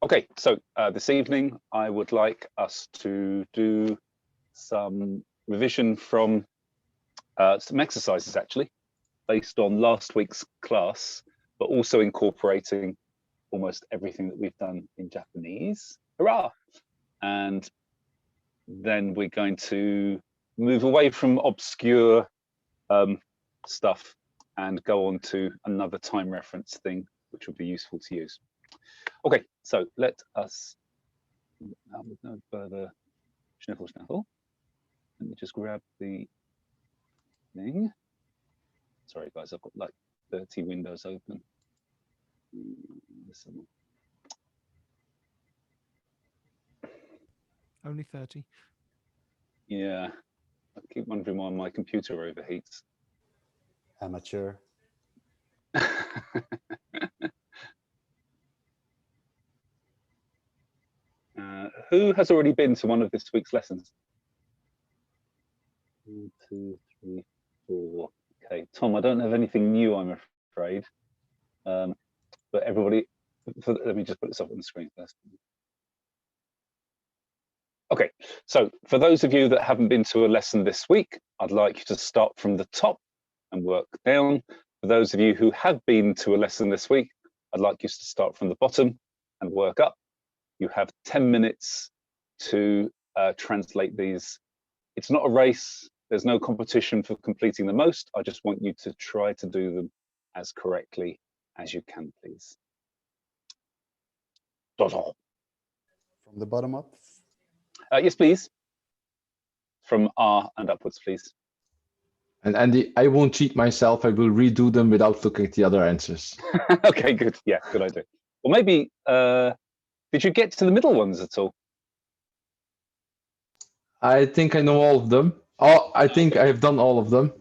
Okay, so this evening I would like us to do some revision from some exercises actually, based on last week's class, but also incorporating almost everything that we've done in Japanese. Hurrah! And then we're going to move away from obscure stuff and go on to another time reference thing, which would be useful to use. Okay, so let us, with no further schniffle. Let me just grab the thing. Sorry guys, I've got like 30 windows open. Only 30. Yeah, I keep wondering why my computer overheats. Amateur. Who has already been to one of this week's lessons? 1, 2, 3, 4. Okay, Tom, I don't have anything new, I'm afraid. But everybody, let me just put this up on the screen first. Okay, so for those of you that haven't been to a lesson this week, I'd like you to start from the top and work down. For those of you who have been to a lesson this week, I'd like you to start from the bottom and work up. You have 10 minutes to translate these. It's not a race. There's no competition for completing the most. I just want you to try to do them as correctly as you can, please. From the bottom up? Yes, please. From R and upwards, please. And Andy, I won't cheat myself. I will redo them without looking at the other answers. Okay, good. Yeah, good idea. Or maybe, did you get to the middle ones at all? I think I know all of them. Oh, I think I have done all of them,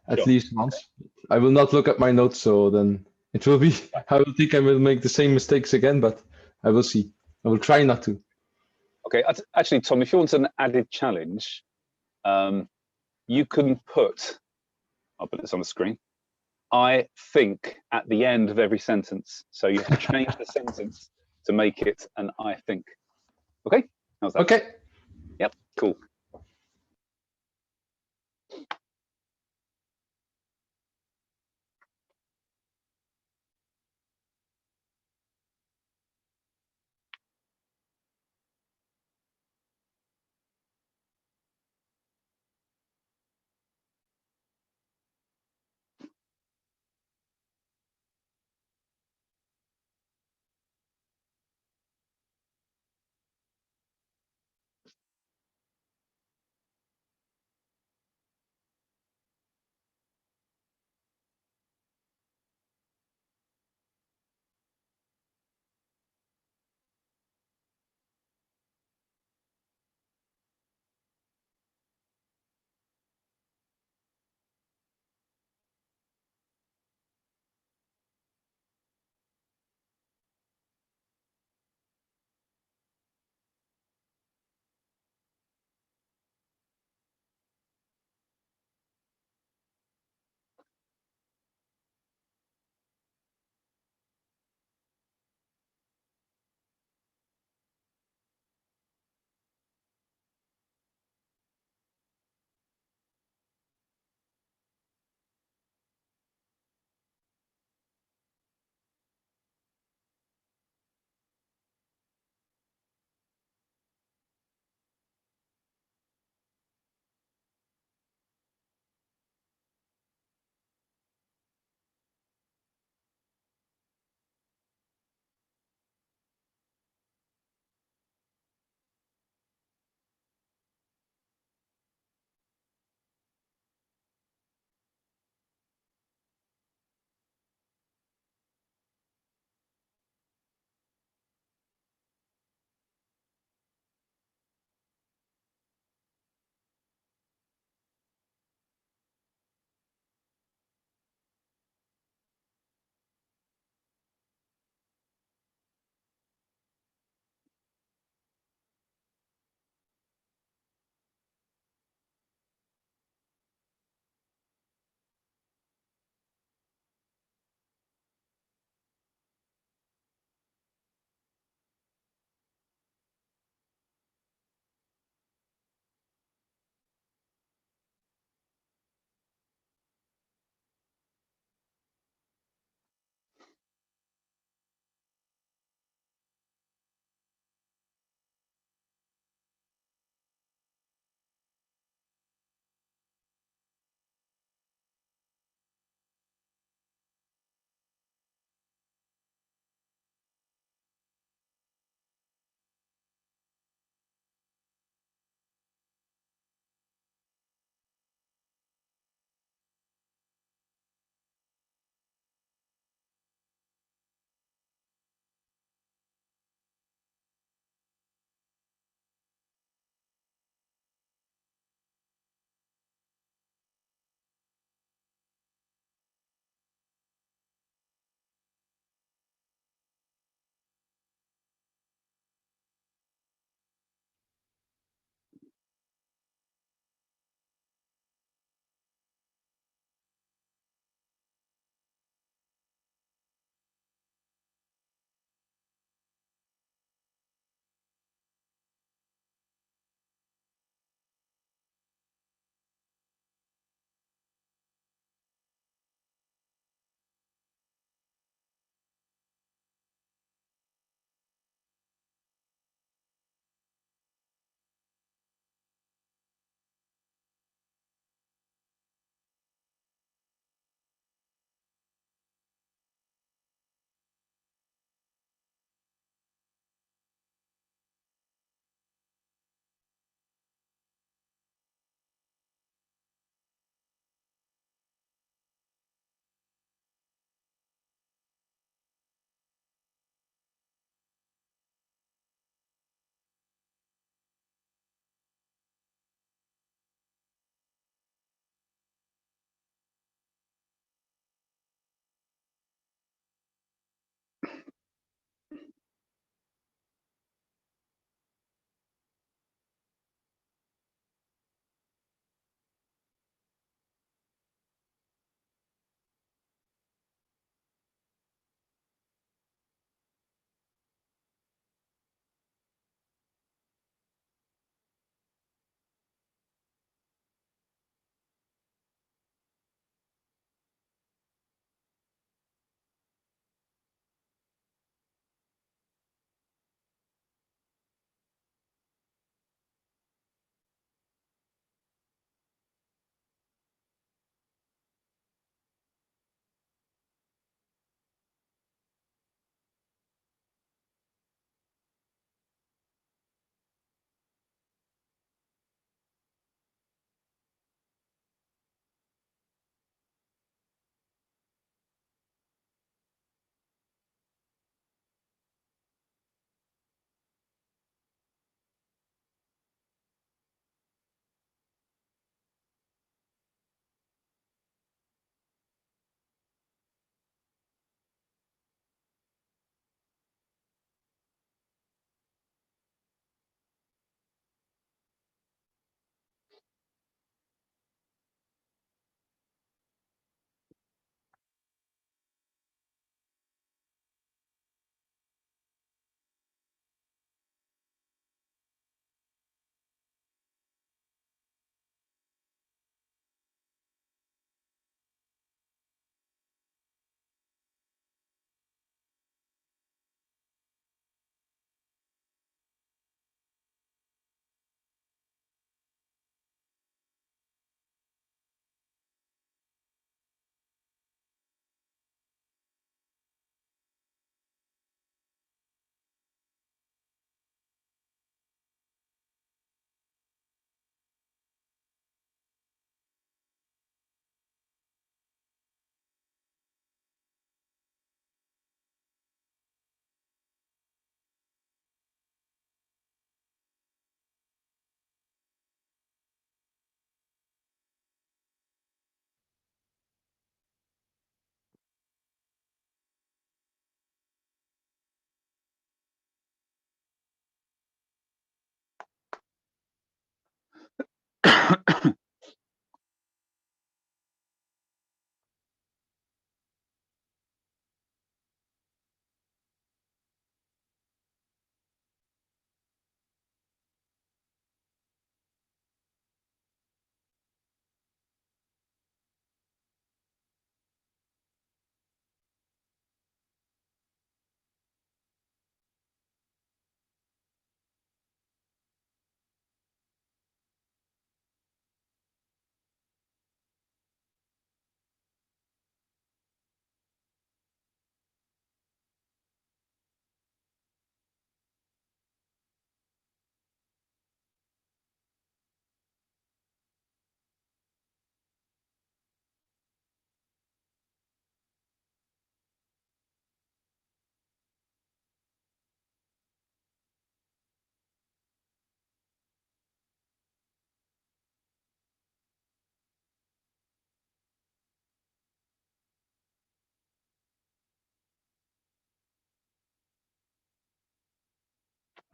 at least once. I will not look at my notes, so then it will be, I will think I will make the same mistakes again, but I will see. I will try not to. Okay, actually, Tom, if you want an added challenge, you can put, I'll put this on the screen, I think at the end of every sentence. So you have to change the sentence to make it an I think. Okay? How's that? Okay. Yep, cool.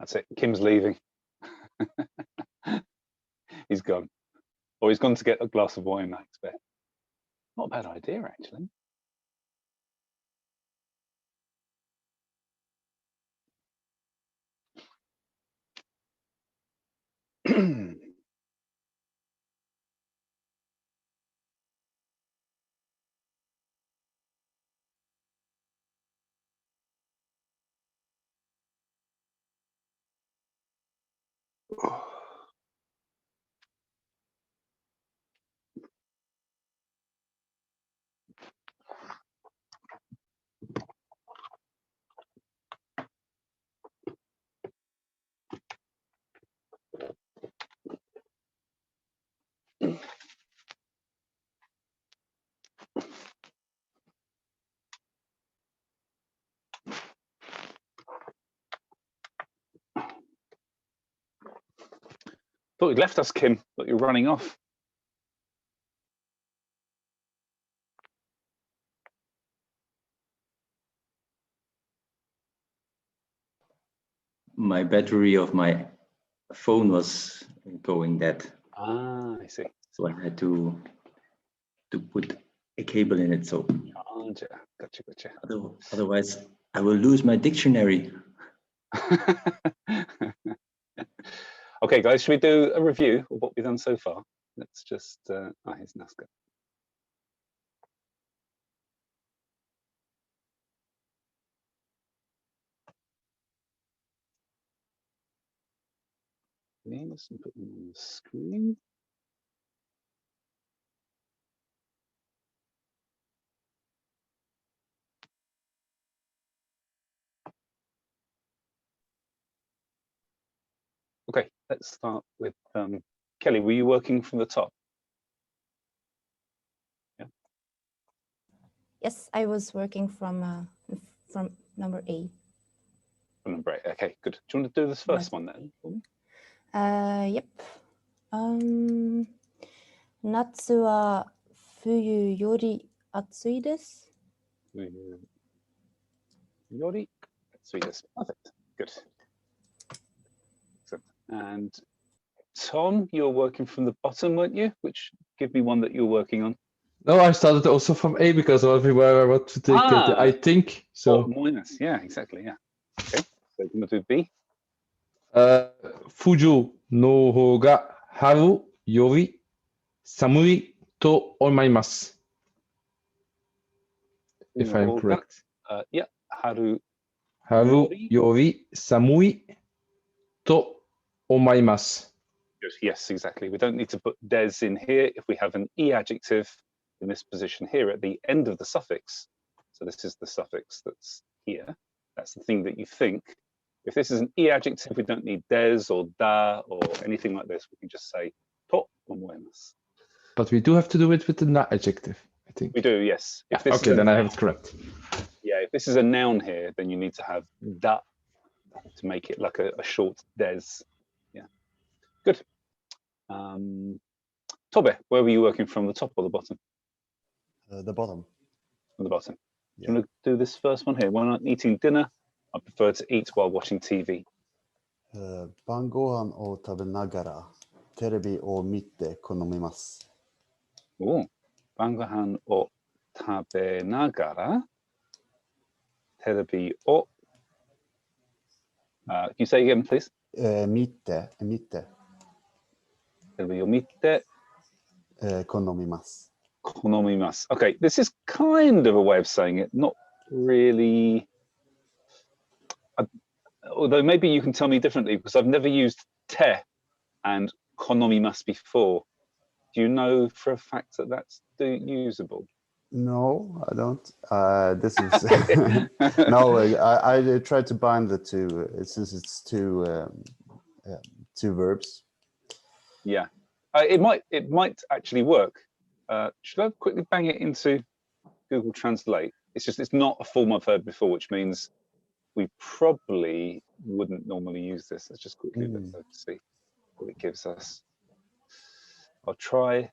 That's it. Kim's leaving. He's gone. Or he's gone to get a glass of wine, I expect. Not a bad idea, actually. Thought you'd left us, Kim. Thought you were running off. My battery of my phone was going dead, Ah, I see. so I had to put a cable in it. So Gotcha. otherwise, I will lose my dictionary. Okay, guys, should we do a review of what we've done so far? Let's just, here's Nazca. Let's put them on the screen. Okay, let's start with Kelly. Were you working from the top? Yeah. Yes, I was working from number A. From number 8. Okay, good. Do you want to do this first one then for me? Yep. 夏は冬より暑いです。Yori. Sweet. Perfect. Good. Excellent. And Tom, you were working from the bottom, weren't you? Which give me one that you're working on. No, I started also from A because everywhere I want to take it, I think. So minus. Yeah, exactly. Yeah. Okay. So you're going to do B. 冬の方が春より寒いと思います。If I'm correct. Yeah. Haru. 春より寒いと思います。 Yes, exactly. We don't need to put des in here if we have an e adjective in this position here at the end of the suffix. So this is the suffix that's here. That's the thing that you think. If this is an e adjective, we don't need des or da or anything like this. We can just say to omoimasu. But we do have to do it with the na adjective, I think. We do, yes. Yeah, If this okay, is then I have it correct. Yeah, if this is a noun here, then you need to have da to make it like a short des. Yeah, good. Tobe, where were you working from, the top or the bottom? The bottom. From the bottom. Yeah. Do you want to do this first one here? When I'm eating dinner, I prefer to eat while watching TV. 晩ご飯を食べながらテレビを見て好みます。お晩ご飯を食べながらテレビを Can you say again, please? 見てテレビを見て好みます。好みます. Okay, this is kind of a way of saying it, not really. Although maybe you can tell me differently because I've never used te and konomimasu before. Do you know for a fact that that's usable? No, I don't. This is no. I tried to bind the two since it's two verbs. Yeah, it might actually work. Should I quickly bang it into Google Translate? It's not a form I've heard before, which means we probably wouldn't normally use this. Let's just quickly let's see what it gives us. I'll try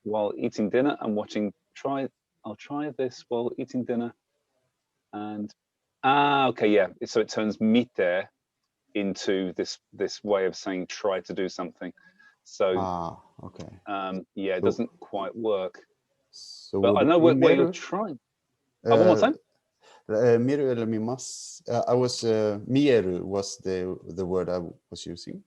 while eating dinner and watching. I'll try this while eating dinner, and okay, yeah. So it turns mite into this way of saying try to do something. So Okay. yeah, it So- doesn't quite work. So But would I know it be what you're miru? trying. Oh, one more time. Miru eller mimas. Mieru was the word I was using.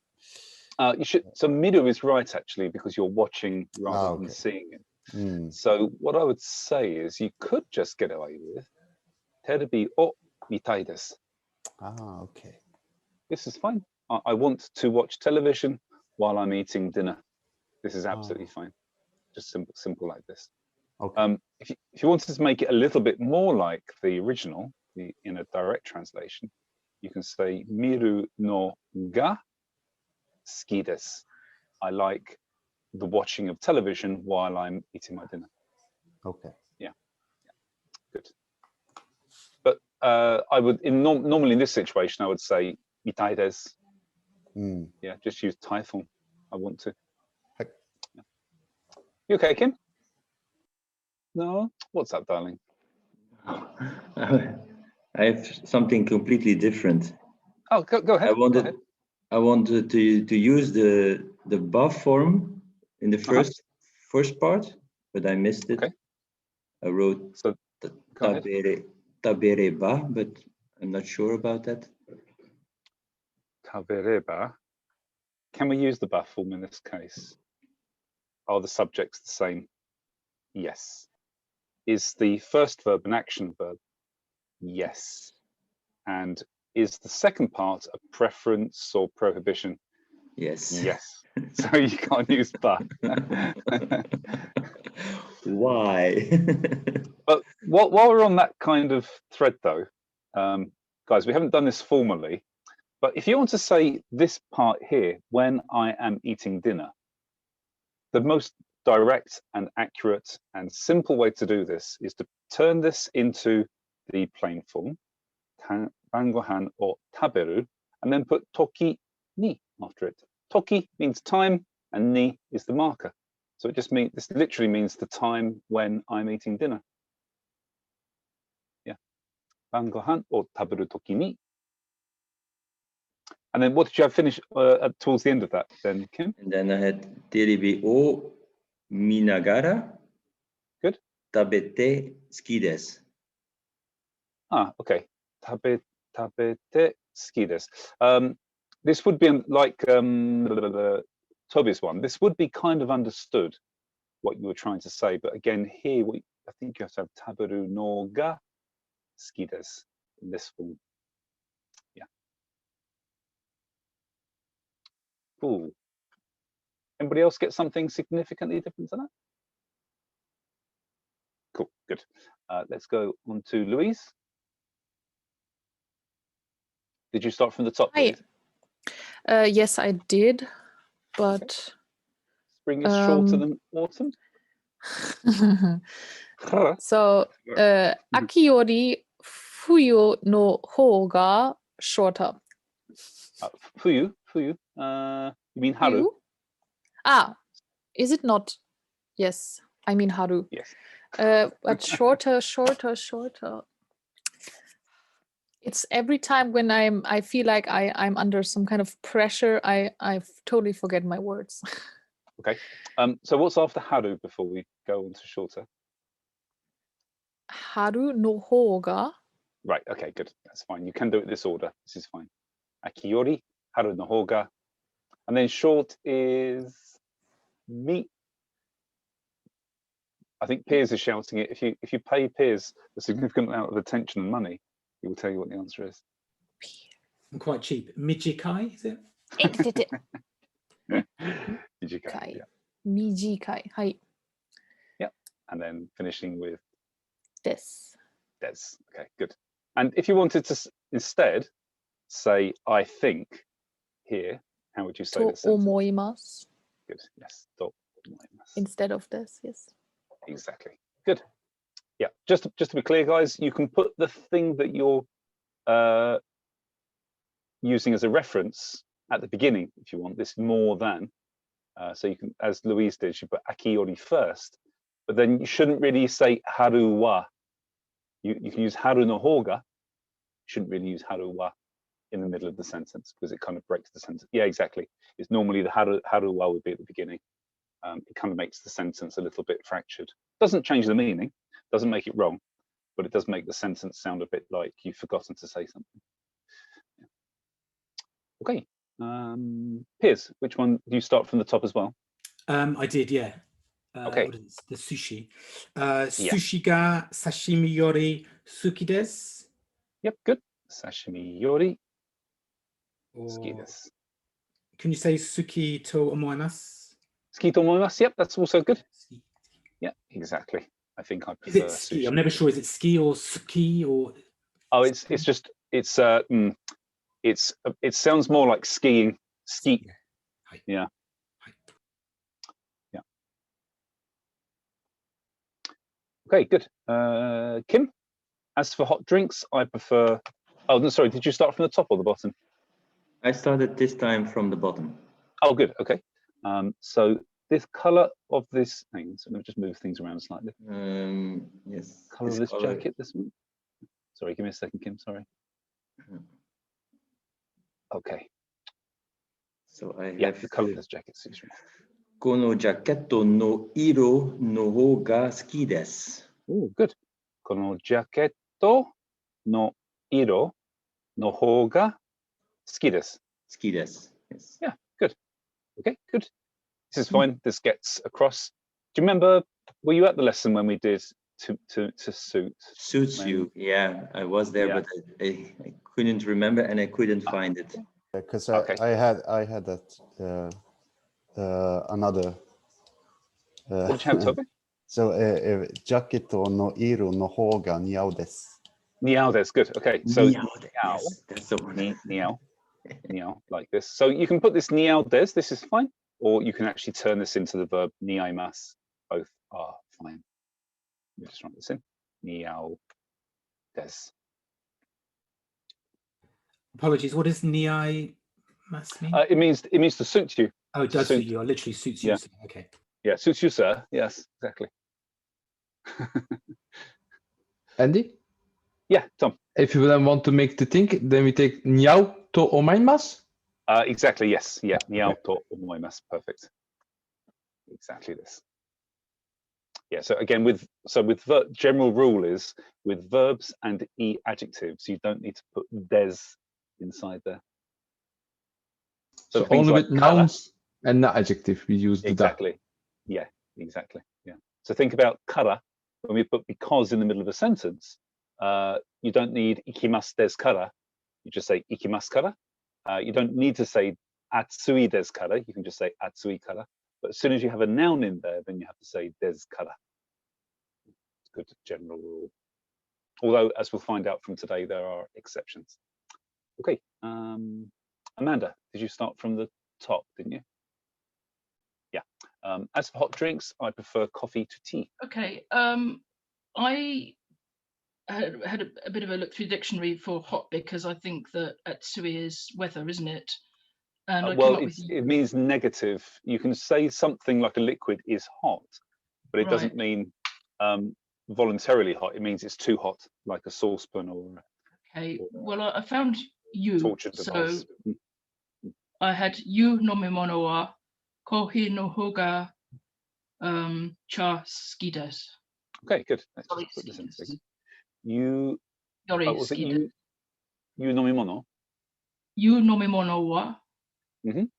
You should. So miru is right actually because you're watching rather than Okay. seeing it. Mm. So what I would say is you could just get away with terebi o mitai desu. Okay. This is fine. I want to watch television while I'm eating dinner. This is absolutely fine. Just simple like this. Okay. If you wanted to make it a little bit more like the original, in a direct translation, you can say miru no ga suki desu. I like the watching of television while I'm eating my dinner. Okay. Good. But I would normally in this situation I would say mitai desu. Mm. Yeah, just use Thai form. I want to. Heck. Yeah. You okay, Kim? No? What's up, darling? I have something completely different. Oh, go ahead. I Go wanted ahead. to use the buff form in the first part, but I missed it. Okay. I wrote So go ahead. tabere ba, but I'm not sure about that. Tabereba. Can we use the buff form in this case? Are the subjects the same? Yes. Is the first verb an action verb? Yes. And is the second part a preference or prohibition? Yes. Yes. So you can't use ba. Why? But while we're on that kind of thread though, guys, we haven't done this formally, but if you want to say this part here, when I am eating dinner, the most direct and accurate and simple way to do this is to turn this into the plain form, bangohan or taberu, and then put toki ni after it. Toki means time and ni is the marker. So it just means, this literally means the time when I'm eating dinner. Yeah. Bangohan or taberu toki ni. And then what did you have finished towards the end of that then, Kim? And then I had terebi o minagara. Good. Tabete suki desu. Okay. Tabete suki desu. This would be like Toby's one. This would be kind of understood what you were trying to say, but again here I think you have to have taberu no ga suki desu in this form. Yeah. Cool. Anybody else get something significantly different to that? Cool. Good. Let's go on to Louise. Did you start from the top? Hi. Louise? Yes, I did, but Spring is shorter than autumn. so aki yori fuyu no hou ga shorter. Fuyu. You mean haru? Fuyu? Ah, is it not? Yes, I mean haru. Yes. But shorter. It's every time when I feel like I'm under some kind of pressure, I totally forget my words. Okay. So what's after haru before we go on to shorter? Haru no hou ga. Right. Okay. Good. That's fine. You can do it this order. This is fine. Akiyori, haru no hoga, and then short is mi. I think Piers is shouting it. If you pay Piers a significant amount of attention and money, he will tell you what the answer is. I'm quite cheap. Mijikai, is it? Did you go? Kai. Yeah. Mijikai. Hai. And then finishing with Des. des. Okay, good. And if you wanted to instead say I think here, how would you say To this sentence? omoimasu Good. Yes. To omoimasu. instead of this. Yes. Exactly. Good. Yeah. Just to be clear, guys, you can put the thing that you're using as a reference at the beginning if you want. This more than. So you can, as Louise did, she put akiyori first, but then you shouldn't really say haru wa. You can use haru no hoga. You shouldn't really use haru wa. in the middle of the sentence because it kind of breaks the sentence. Yeah, exactly. It's normally the haru wa would be at the beginning. It kind of makes the sentence a little bit fractured. Doesn't change the meaning, doesn't make it wrong, but it does make the sentence sound a bit like you've forgotten to say something. Yeah. Okay, Piers, which one do you start from the top as well? I did, yeah. Okay. What is it? The sushi. Sushi ga sashimi yori suki desu. Yep, good. Sashimi yori suki Or desu. can you say suki to omoimasu? Suki to omoimasu. Yep, that's also good. Ski. Yeah, exactly. I think I Is prefer it ski? sushi. I'm never sure. Is it ski or suki or? Oh, it sounds more like skiing. Ski. Yeah. Yeah. Okay, good. Kim, as for hot drinks, I prefer. Oh, no, sorry. Did you start from the top or the bottom? I started this time from the bottom. Oh, good. Okay. So this color of this thing. So let me just move things around slightly. Yes. Color of this jacket. This one. Sorry, give me a second, Kim. Sorry. Okay. So I have. Yeah, the color of this jacket suits me. Kono jacketto no iro no hou ga suki desu. Oh, good. Kono jacketto no iro no hou ga suki desu. Suki desu. Yes. Yeah, good. Okay, good. This is fine. This gets across. Do you remember? Were you at the lesson when we did to suit? Suits you. Yeah, I was there, Yeah. but I couldn't remember and I couldn't find it. Because Okay. I had that another. What did you have, Toby? So jacket no iro no hou ga niau desu. Niao, that's good. Okay, so Niao, yes, that's the one. niao, niao, like this. So you can put this niao des. This is fine, or you can actually turn this into the verb niaimasu. Both are fine. Let me just write this in. Niao des. Apologies. What does niai mas mean? It means to suit you. Oh, it does suit. suit you. Or literally suits you. Yeah. So, okay. Yeah, suits you, sir. Yes, exactly. Andy, Yeah, Tom. if you then want to make the thing, then we take niau to omoimasu. Exactly. Yes. Yeah. Niao to omoimasu. Perfect. Exactly this. Yeah. So again, general rule is with verbs and adjectives, you don't need to put des inside there. So things only like with colour, nouns and not adjective we use the da. exactly. Yeah. Exactly. Yeah. So think about kara. When we put because in the middle of a sentence, you don't need ikimasu desu kara. You just say ikimasu kara. You don't need to say atsui desu kara. You can just say atsui kara. But as soon as you have a noun in there, then you have to say desu kara. It's a good general rule. Although, as we'll find out from today, there are exceptions. Okay, Amanda, did you start from the top, didn't you? Yeah. As for hot drinks, I prefer coffee to tea. Okay. I had a bit of a look through the dictionary for hot because I think that atsui is weather, isn't it? And I Well, came up with it means negative. You can say something like a liquid is hot, but it doesn't mean voluntarily hot. It means it's too hot, like a saucepan or. Okay. Well, I found you. Torture So device. I had you nomimono wa kohi no hou ga cha suki desu. Okay, good. Let's Sorry, just put this in a suki second. desu. You. Yori Was it suki you? You nomimono. You nomimono wa Mhm.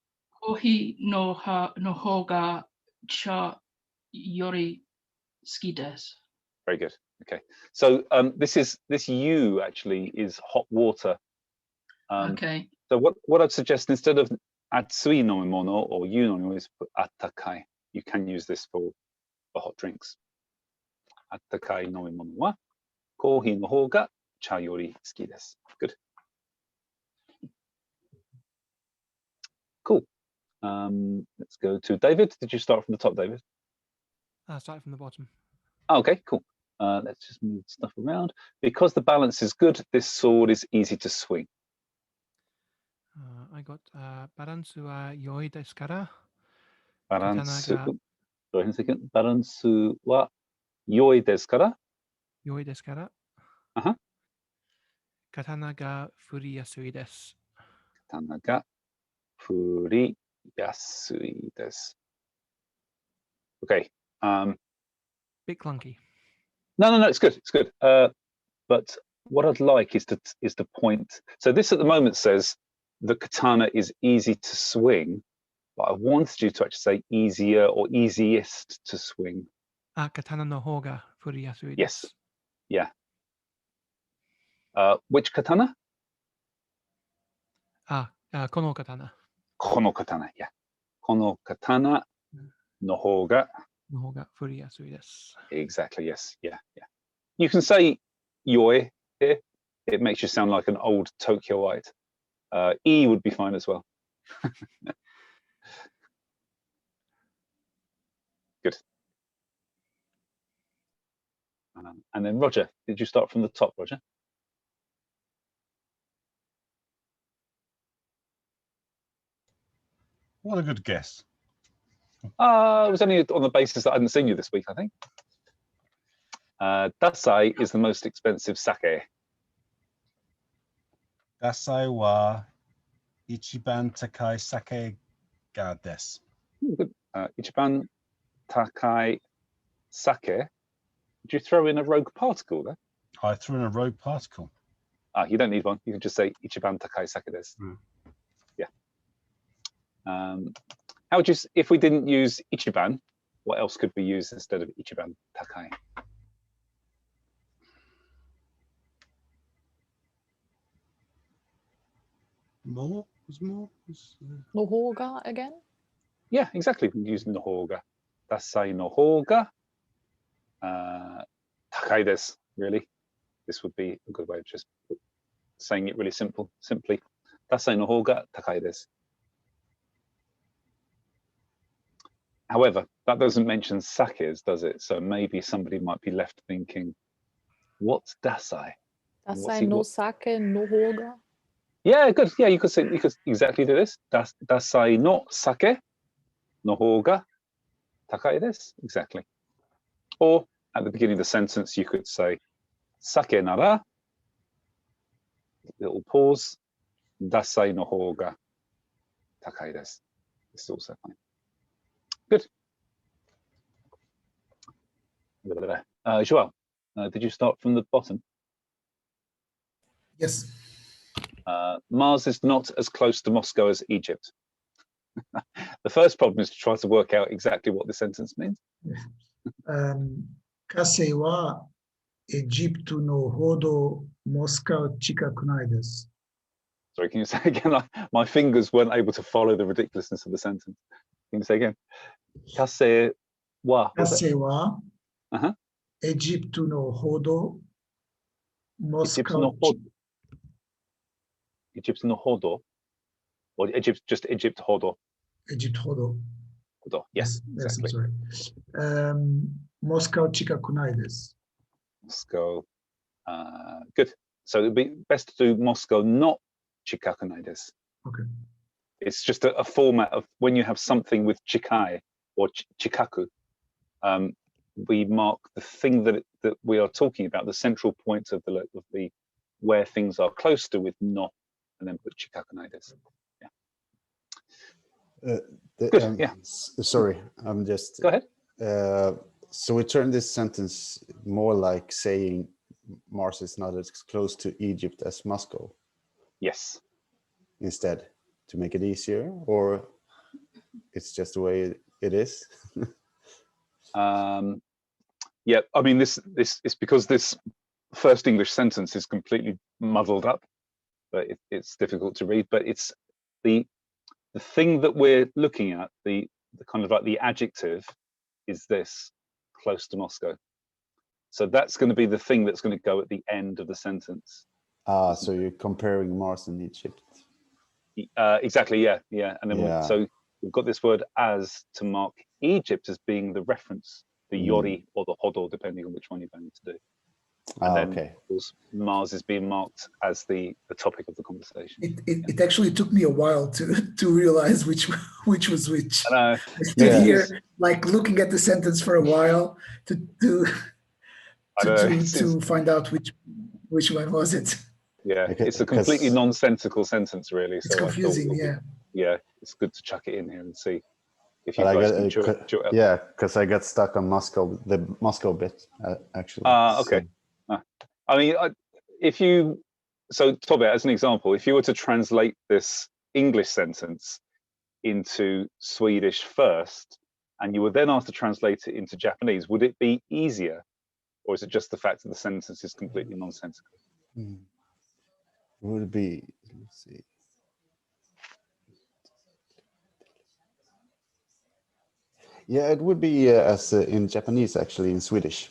kohi no hou ga cha yori suki desu. Very good. Okay. So this you actually is hot water. Okay. So what I'd suggest instead of atsui nomimono or you nomimono is put attakai. You can use this for hot drinks. Attakai nomimono wa kohi no hou ga cha yori suki desu. Good. Cool. Let's go to David. Did you start from the top, David? I started from the bottom. Oh, okay, cool. Let's just move stuff around. Because the balance is good, this sword is easy to swing. I got baransu wa yoi desu kara. Baransu. Katana ga Wait a second. Baransu wa yoi desu kara. yoi desu kara. Uh-huh. Katana ga furiyasui desu. 刀が振りやすいです。Okay. Bit clunky. No, it's good. It's good. But what I'd like is to point. So this at the moment says the katana is easy to swing, but I wanted you to actually say easier or easiest to swing. Katana no hou ga furiyasui desu. Yes. Yeah. Which katana? Kono katana. この刀. Yeah. この刀の方が No hou ga furiyasui desu. Exactly. Yes. Yeah. You can say yoi here. It makes you sound like an old Tokyoite. E would be fine as well. Good. And then Roger, did you start from the top, Roger? What a good guess. It was only on the basis that I hadn't seen you this week, I think. Dasai is the most expensive sake. Dasai wa ichiban takai sake ga desu. Good. Ichiban takai sake. Did you throw in a rogue particle there? I threw in a rogue particle. You don't need one. You can just say ichiban takai sake desu. Yeah. How would you, if we didn't use ichiban, what else could we use instead of ichiban takai? More? No hou ga again? Yeah, exactly. We can use no hou ga. Dasai no hou ga takai desu, really. This would be a good way of just saying it really simply. Dasai no hou ga takai desu. However, that doesn't mention sakes, does it? So maybe somebody might be left thinking, what's dasai? Dasai no sake no hou ga? Yeah, good. Yeah, you could exactly do this. Dasai no sake no hou ga takai desu. Exactly. Or at the beginning of the sentence, you could say sake nara, little pause, dasai no hou ga takai desu. This is also fine. Good. Joao, did you start from the bottom? Yes. Mars is not as close to Moscow as Egypt. The first problem is to try to work out exactly what the sentence means. Kasei wa Egyptu no hodo Moscow chikaku nai desu. Sorry, can you say again? My fingers weren't able to follow the ridiculousness of the sentence. Can you say again? Kasei wa. Kasei wa Egyptu no hodo Moscow. Egypt no hodo, or Egypt, just Egypt hodo. Egypt hodo. Hodo. Yes, exactly. Yes, I'm sorry. Moscow chikaku nai desu. Moscow. Good. So it'd be best to do Moscow not chikaku nai desu. Okay. It's just a format of when you have something with chikai or chikaku, we mark the thing that we are talking about, the central point of the where things are close to with no, and then put chikaku nai desu. Yeah. Good. Yeah. Sorry, I'm just. Go ahead. So we turn this sentence more like saying Mars is not as close to Egypt as Moscow. Yes. Instead, to make it easier, or it's just the way it is. Yeah, I mean, this is because this first English sentence is completely muddled up, but it's difficult to read. But it's the thing that we're looking at, the kind of like the adjective, is this, close to Moscow. So that's going to be the thing that's going to go at the end of the sentence. So you're comparing Mars and Egypt. Exactly. Yeah. And then so we've got this word as to mark Egypt as being the reference, the yori or the hodo, depending on which one you're going to do. And then, of course, Mars is being marked as the topic of the conversation. It actually took me a while to realize which was which. I know. I stood here, like looking at the sentence for a while to find out which one was it. Yeah, Okay, it's a completely 'cause- nonsensical sentence, really. It's So I thought confusing, it'll be- yeah. yeah, it's good to chuck it in here and see if you But I guys got can chew it up. yeah, because I got stuck on Moscow, the Moscow bit actually. Okay. I mean, if you, so Tobe, as an example, if you were to translate this English sentence into Swedish first, and you were then asked to translate it into Japanese, would it be easier? Or is it just the fact that the sentence is completely nonsensical? Would be, let's see. Yeah, it would be as in Japanese, actually, in Swedish.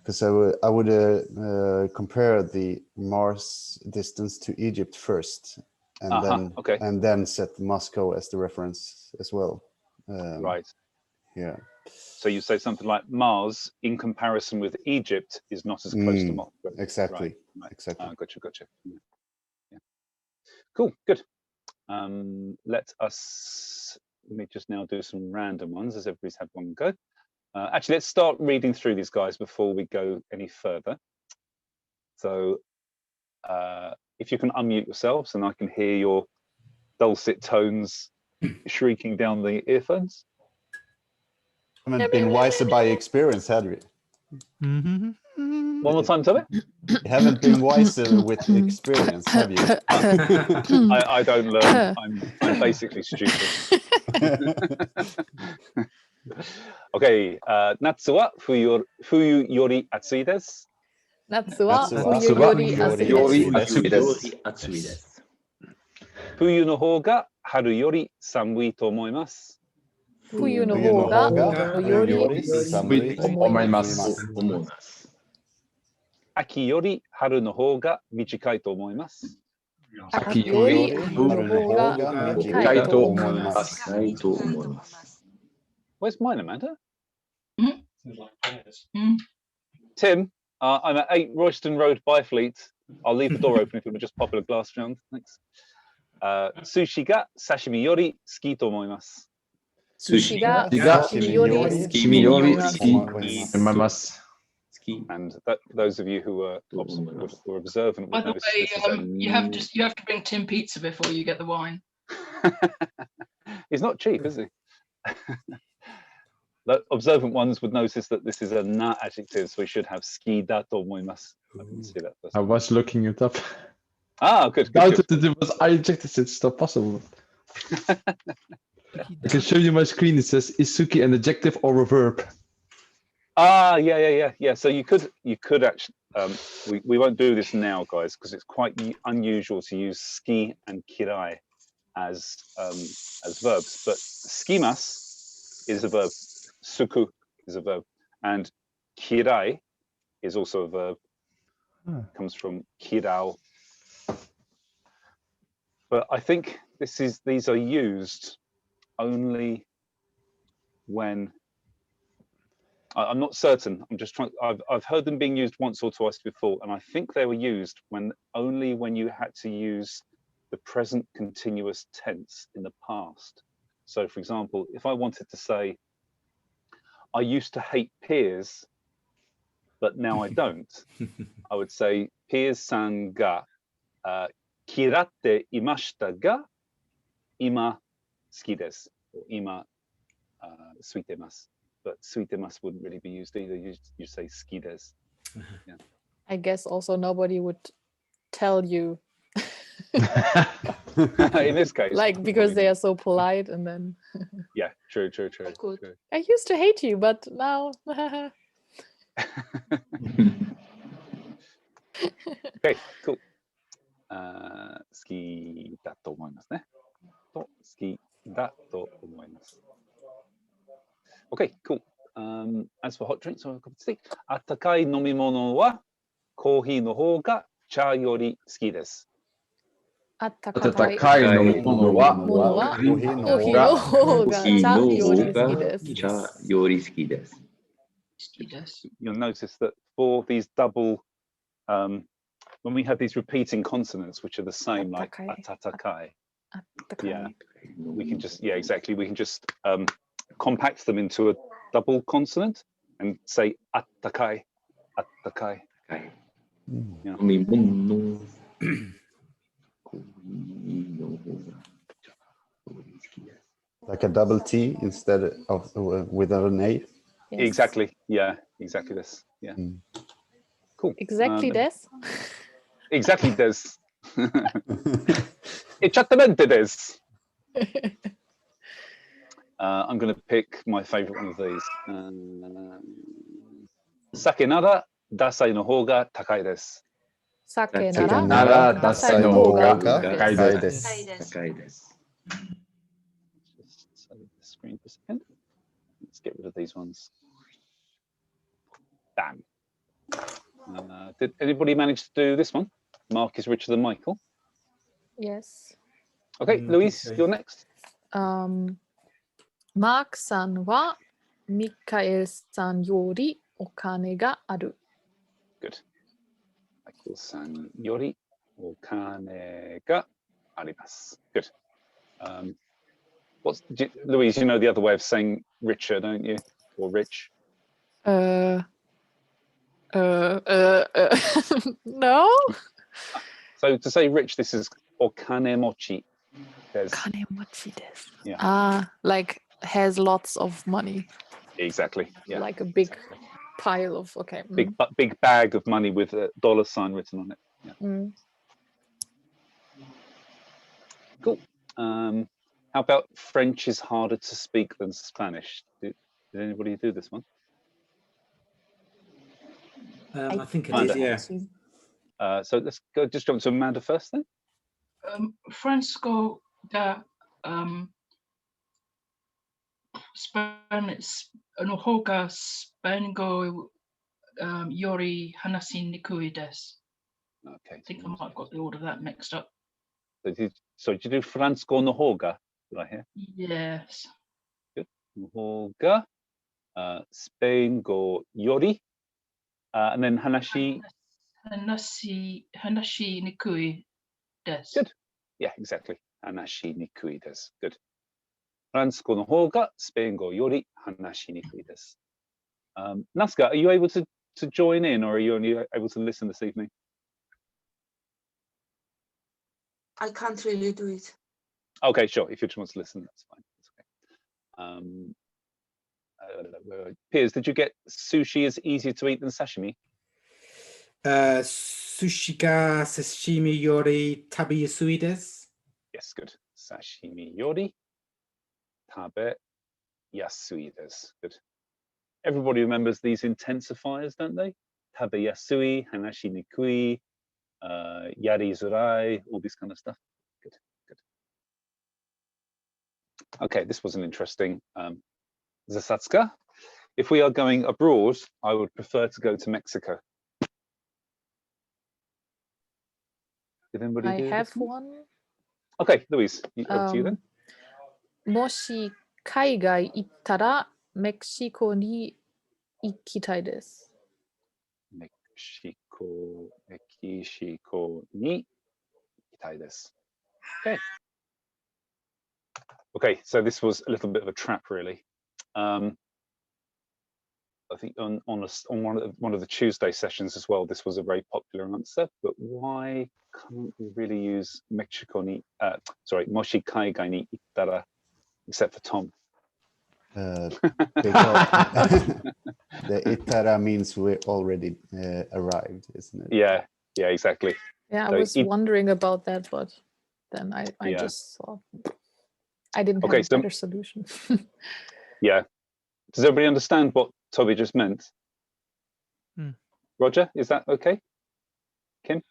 Because I would compare the Mars distance to Egypt first, and then set Moscow as the reference as well. Right. Yeah. So you say something like Mars, in comparison with Egypt, is not as close to Moscow. Exactly. Right. Exactly. Gotcha. Yeah. Cool. Good. Let me just now do some random ones as everybody's had one go. Actually, let's start reading through these guys before we go any further. So if you can unmute yourselves and I can hear your dulcet tones shrieking down the earphones. Haven't been wiser by experience, had we? One more time, Toby. You haven't been wiser with experience, have you? I don't learn. I'm basically stupid. Okay, 夏は冬より暑いです。夏は冬より暑いです。冬の方が春より寒いと思います。冬の方が春より寒いと思います。秋より春の方が短いと思います。秋より春の方が短いと思います。Where's mine, Amanda? Tim, I'm at 8 Royston Road, Byfleet. I'll leave the door open if you want to just pop a glass round. Thanks. Sushi ga sashimi yori suki to omoimasu. Sushi ga sashimi yori suki to omoimasu. And those of you who were observant. By the way, you have to bring Tim pizza before you get the wine. He's not cheap, is he? The observant ones would notice that this is a na adjective, so we should have ski da to omoimasu. I didn't see that first. I was looking it up. Ah, good. I injected it. It's not possible. I can show you my screen. It says, is suki an adjective or a verb? Ah, yeah. So you could actually. We won't do this now, guys, because it's quite unusual to use ski and kirai as verbs. But skimas is a verb. Suku is a verb, and kirai is also a verb. Comes from kirao. But I think these are used only when I'm not certain. I'm just trying. I've heard them being used once or twice before, and I think they were used only when you had to use the present continuous tense in the past. So, for example, if I wanted to say, I used to hate peers, but now I don't, I would say, peers-san ga kiratte imashita ga ima suki desu, or ima suitemasu. But suitemasu wouldn't really be used either. You say suki desu. Yeah. I guess also nobody would tell you. In this case, like because they are so polite, and then. Yeah, true. I used to hate you, but now. Okay, cool. 好きだと思いますね。好きだと思います。Okay, cool. As for hot drinks, or a cup of tea, 温かい飲み物はコーヒーの方が茶より好きです。温かい飲み物はコーヒーの方が茶より好きです。You'll notice that for these double, when we have these repeating consonants, which are the same, like atatakai, yeah, we can just, exactly. We can just compact them into a double consonant and say attakai, attakai. Yeah. Like a double T instead of without an A. Yes. Exactly. Yeah, exactly this. Yeah. Cool. Exactly this. Exactly this. Esattamente this. I'm going to pick my favorite one of these. Sake nara dasai no hou ga takai desu. Sake nara nara dasai no hou ga takai takai desu. desu. Just save the screen for a second. Let's get rid of these ones. Bam. Did anybody manage to do this one? Mark is richer than Michael. Yes. Okay, Louise, you're next. マークさんはミカエルさんよりお金がある。Good. Michael-san yori okane ga arimasu. Good. Louise, you know the other way of saying richer, don't you? Or rich? No? So to say rich, this is okanemochi. Kanemochi desu. Yeah. Like has lots of money. Exactly. Yeah. Like a big pile of, okay. Big bag of money with a dollar sign written on it. Yeah. Cool. How about French is harder to speak than Spanish? Did anybody do this one? I think it Amanda. is, yeah. So let's go. Just jump to Amanda first, then. Francisco ga Spanish no hou ga Spango yori hanasi nikui desu. Okay. I think I might have got the order of that mixed up. So did you do Francisco no hou ga? Did I hear? Yes. Good. No hou ga, Spain go yori, and then hanashi. Hanashi nikui desu. Good. Yeah, exactly. Hanashi nikui desu. Good. Francisco no hou ga, Spain go yori, hanashi nikui desu. Nazca, are you able to join in, or are you only able to listen this evening? I can't really do it. Okay, sure. If you just want to listen, that's fine. That's okay. Piers, did you get sushi is easier to eat than sashimi? Sushi ga sashimi yori tabe yasui desu. Yes, good. Sashimi yori tabe yasui desu. Good. Everybody remembers these intensifiers, don't they? Tabe yasui, hanashi nikui, yari zurai, all this kind of stuff. Good, good. Okay, this was an interesting Zasatsuka. If we are going abroad, I would prefer to go to Mexico. Did anybody I do have this one? one. Okay, Louise, over to you then. もし海外行ったらメキシコに行きたいです。メキシコに行きたいです。Okay. Okay, so this was a little bit of a trap, really. I think on one of the Tuesday sessions as well, this was a very popular answer. But why can't we really use Mexico ni? Moshi kaigai ni ittara, except for Tom. Because the itara means we already arrived, isn't it? Yeah, yeah, exactly. Yeah, I So was wondering about that, but then I Yeah. just saw I didn't have Okay, a so- better solution. Yeah. Does everybody understand what Toby just meant? Roger, is that okay? Kim?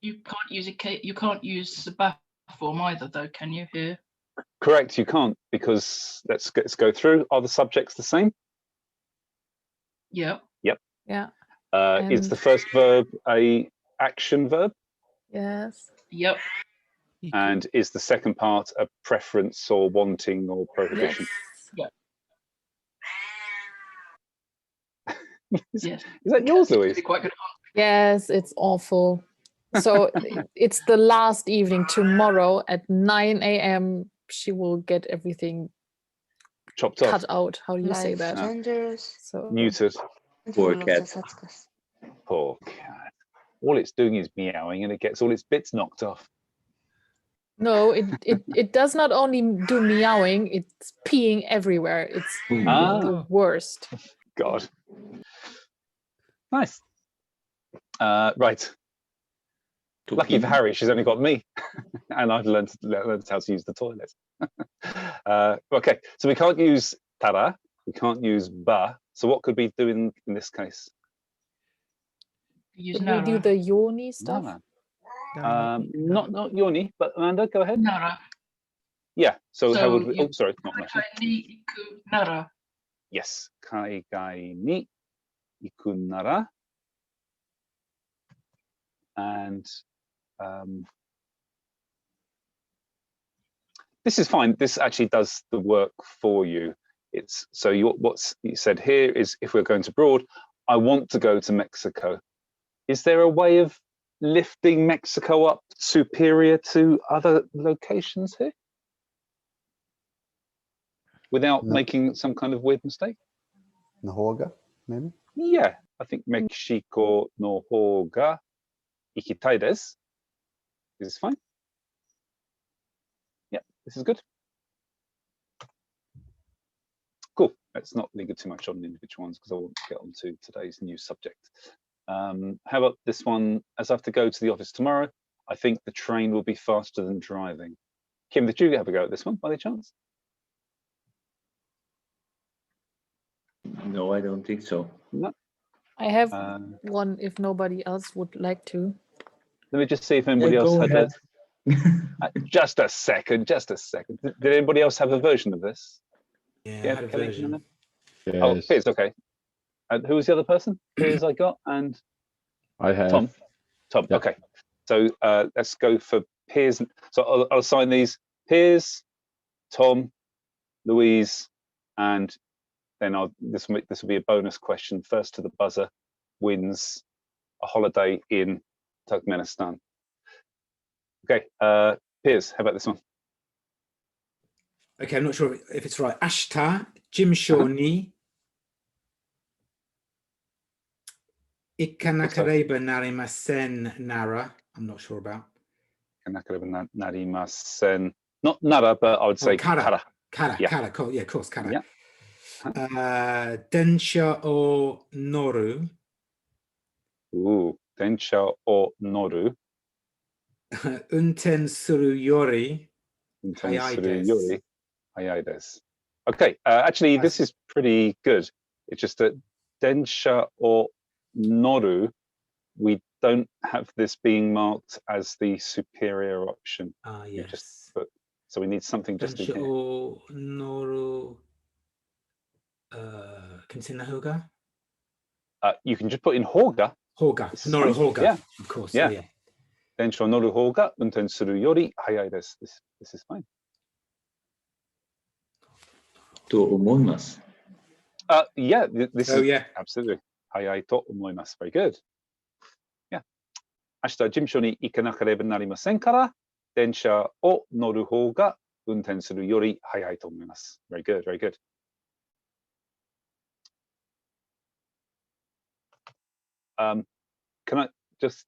You can't use you can't use the bath form either, though, can you? Here. Correct, you can't, because let's go through. Are the subjects the same? Yeah. Yep. Yeah. Is And- the first verb a action verb? Yes. Yep. And is the second part a preference or wanting or prohibition? Yeah. Yes. Is that yours, Louise? Quite good. Yes, it's awful. So it's the last evening. Tomorrow at 9 a.m. she will get everything Chopped cut off, out. How do you say Life that? dangerous. So muted. Poor Full of cat. Zasatsukas. Poor cat. all it's doing is meowing and it gets all its bits knocked off. No, it does not only do meowing, it's peeing everywhere. It's the worst. God. Nice. Right. Lucky for Harry, she's only got me. And I've learned how to use the toilet. Okay, so we can't use tara, we can't use ba. So what could we do in this case? Use Could we do the yoni stuff? Not yoni, but Amanda, go ahead. Nara. Yeah, so how would we, you- oh, sorry, not Nara. Ni iku nara. Yes, kaigai ni iku nara. And this is fine. This actually does the work for you. It's so what's you said here is if we're going abroad, I want to go to Mexico. Is there a way of lifting Mexico up superior to other locations here without making some kind of weird mistake? Nahoga, maybe? Yeah, I think Mexico no hoga ikitai desu. Is this fine? Yeah, this is good. Cool. Let's not linger too much on the individual ones because I want to get on to today's new subject. How about this one? As I have to go to the office tomorrow, I think the train will be faster than driving. Kim, did you have a go at this one by any chance? No, I don't think so. No. I have one if nobody else would like to. Let me just see if anybody else had a... just a second. Did anybody else have a version of this? Yeah, Yeah, I had a Kelly, version. Yes. Oh, Piers, okay. And who was the other person? Piers I got, and I have. Tom. Tom, Yeah. okay. So let's go for Piers. So I'll assign these. Piers, Tom, Louise, and then this will be a bonus question. First to the buzzer wins a holiday in Turkmenistan. Okay, Piers, how about this one? Okay, I'm not sure if it's right. Ashta, Jimshoni, Ikanakareba Narimasen Nara. I'm not sure about. Ikanakareba Narimasen. Not Nara, but I would say Kara. Kara, Yeah. Kara, cool. Yeah, of course, Kara. Yeah. Densha o Noru. Ooh, Densha o Noru. Unten suru yori. Hayai desu. Okay, actually, this is pretty good. It's just that Densha or Noru, we don't have this being marked as the superior option. Yes. So we need something just in Densha here. o Noru. Can you say Nahoga? You can just put in Hoga. Hoga. Noru Hoga. Yeah. Of course. Yeah. Yeah. Densha Noru Hoga unten suru yori hayai desu. This is fine. To omoimasu. Yeah, this is yeah. Absolutely. Hayai to omoimasu. Very good. Yeah. Ashita jimsho ni ikanakareba narimasen kara densha o noru hou ga unten suru yori hayai to omoimasu. Very good, very good. Can I just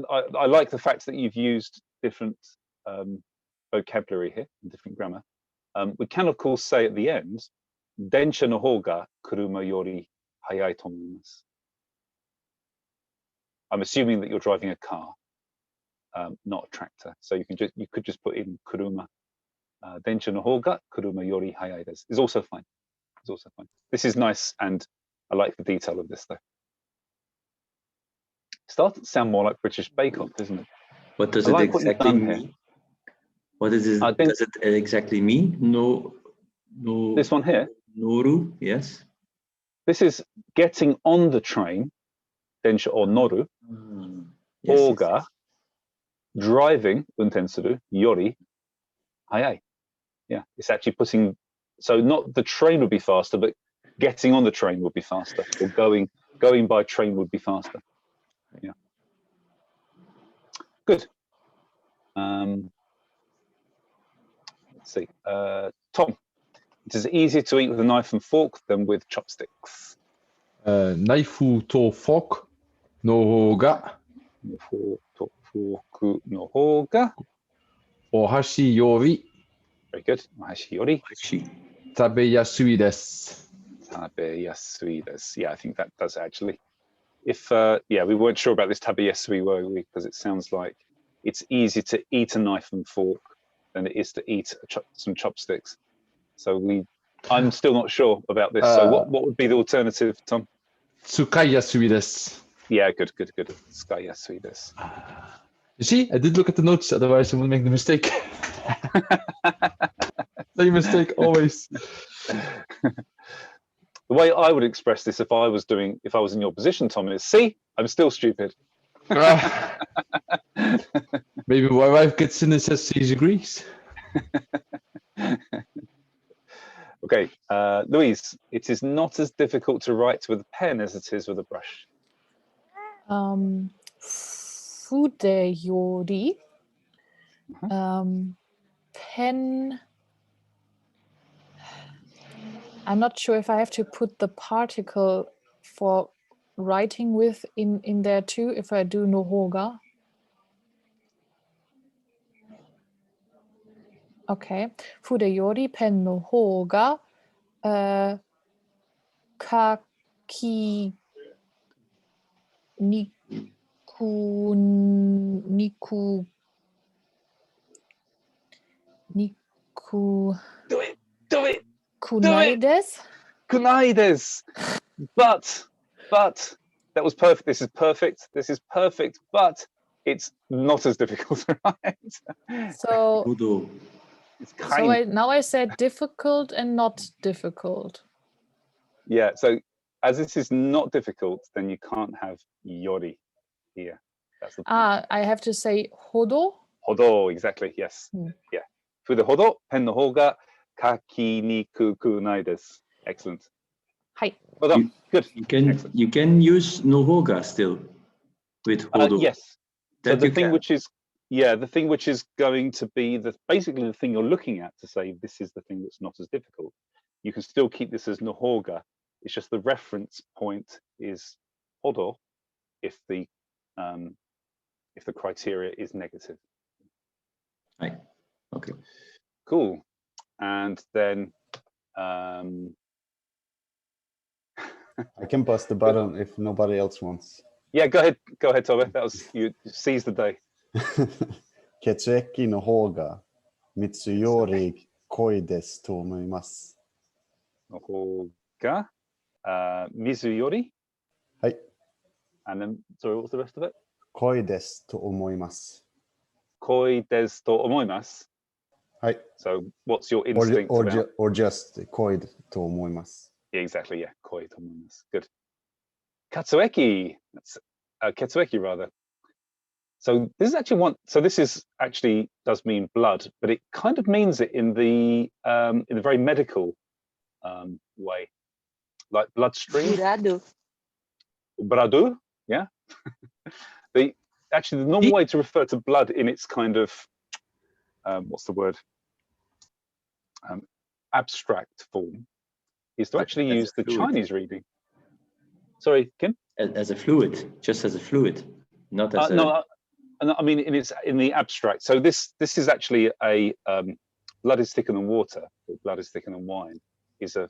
I like the fact that you've used different vocabulary here, different grammar. We can, of course, say at the end, Densha no hou ga kuruma yori hayai to omoimasu. I'm assuming that you're driving a car, not a tractor. So you could just put in kuruma. Densha no hou ga kuruma yori hayai desu. Is also fine. It's also fine. This is nice, and I like the detail of this though. Starting to sound more like British Bake Off, isn't it? What does it exactly mean? What does it exactly mean? No. This one here. Noru, yes. This is getting on the train, densha or noru. Yes, Oga, driving, unten suru, yori, hayai. Yeah, it's actually putting, so not the train would be faster, but getting on the train would be faster, or going by train would be faster. Yeah. Good. Let's see. Tom, it is easier to eat with a knife and fork than with chopsticks. Naifu to fork no hou ga fork no hoga. Ohashi yori Very good. Ohashi yori. tabeyasui desu. Tabeyasui desu. Yeah, I think that does actually. If yeah, we weren't sure about this tabeyasui, were we? Because it sounds like it's easier to eat a knife and fork than it is to eat some chopsticks. So I'm still not sure about this. So what would be the alternative, Tom? Tsukayasui desu. Yeah, good. Tsukayasui desu. You see, I did look at the notes, otherwise I would make the mistake. Same mistake always. The way I would express this if I was in your position, Tom, is see, I'm still stupid. Maybe my wife gets in and says she agrees. Okay, Louise, it is not as difficult to write with a pen as it is with a brush. Fude yori. Pen. I'm not sure if I have to put the particle for writing with in there too, if I do no hoga. Okay. Fude yori pen no hoga. Kaki niku Do it. Kunaides. But that was perfect. This is perfect, but it's not as difficult to write. So it's kind. now I said difficult and not difficult. Yeah, so as this is not difficult, then you can't have yori here. That's the point. I have to say hodo. Hodo, exactly, yes. Yeah. Fude hodo, pen no hoga kaki niku nai desu. Excellent. Hi. Well done. Good. You can use no hoga still with hodo. Yes. So the thing which is going to be basically the thing you're looking at to say this is the thing that's not as difficult. You can still keep this as no hoga. It's just the reference point is hodo if the criteria is negative. Right. Okay. Cool. And then I can bust the button if nobody else wants. Yeah, go ahead, Tobe. That was you seize the day. Ketsueki no hoga mitsuyori koi desu to omoimasu. No hoga mizuyori. Hai. And then sorry, what was the rest of it? Koi desu to omoimasu. Koi desu to omoimasu. Hai. So what's your instinct or just koi to omoimasu? Yeah, exactly, yeah. Koi to omoimasu. Good. Katsueki. That's ketsueki rather. So this is actually does mean blood, but it kind of means it in the very medical way, like bloodstream. Bradu, yeah. The normal way to refer to blood in its kind of what's the word? Abstract form is to actually use the Chinese reading. Sorry, Kim? As a fluid, just as a fluid, not as a... No, I mean in the abstract. So this is actually a blood is thicker than water, or blood is thicker than wine. It's an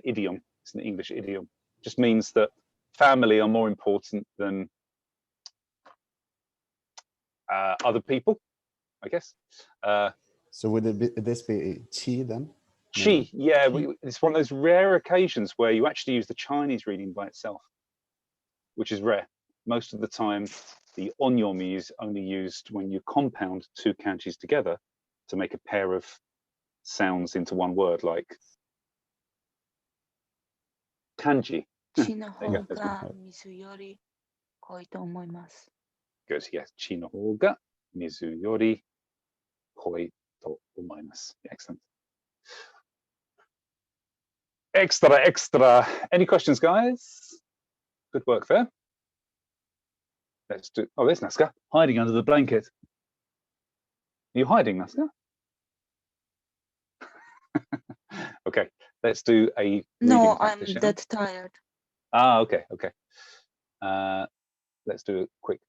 idiom. It's an English idiom. Just means that family are more important than other people, I guess. So would this be qi then? Qi, yeah. It's one of those rare occasions where you actually use the Chinese reading by itself, which is rare. Most of the time, the onyomi is only used when you compound two kanjis together to make a pair of sounds into one word, like kanji. Good, yes. Chi no hoga mizu yori koi to omoimasu. Excellent. Extra. Any questions, guys? Good work there. Let's do. Oh, there's Nazca hiding under the blanket. Are you hiding, Nazca? Okay, let's do a. No, I'm that tired. Ah, okay. Let's do a quick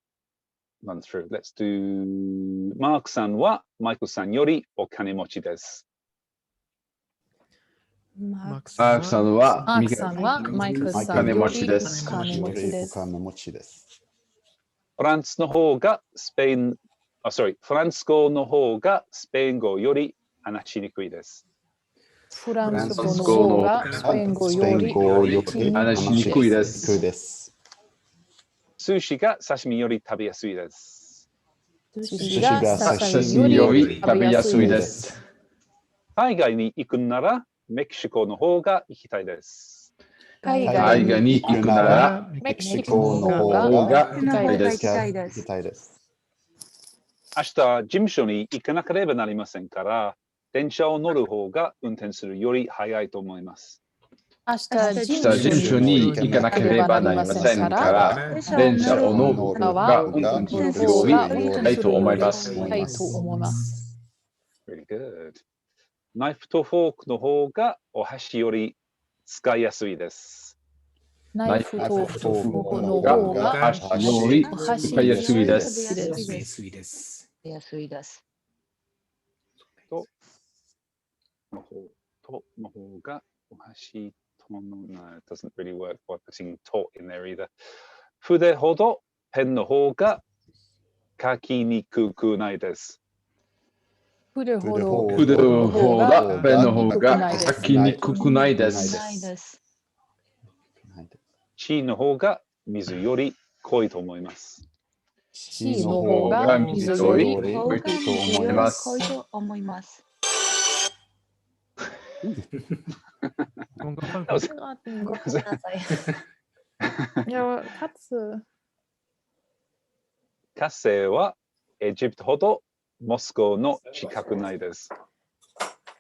run through. Let's do Mark-san wa Michael-san yori o kanemochi desu. Mark-san wa Mark-san wa Michael-san kanemochi yori desu. kanemochi お desu. 金持ちです。フランスの方がスペイン、フランス語の方がスペイン語より話しにくいです。フランス語の方がスペイン語より話しにくいです。寿司が刺身より食べやすいです。寿司が刺刺身より食べやすいです。海外に行くならメキシコの方が行きたいです。海外に行くならメキシコの方が行きたいです。明日事務所に行かなければなりませんから、電車を乗る方が運転するより早いと思います。明日事務所に行かなければなりませんから、電車を乗る方が運転するより早いと思います。Very good. ナイフとフォークの方がお箸より使いやすいです。ナイフとフォークの方が箸より使いやすいです。安いです。との方がお箸との、no, it doesn't really work by putting と in there either. 筆ほどペンの方が書きにくくないです。筆ほどペンの方が書きにくくないです。血の方が水より濃いと思います。血の方が水より濃いと思います。火星はエジプトほどモスクワの近くないです。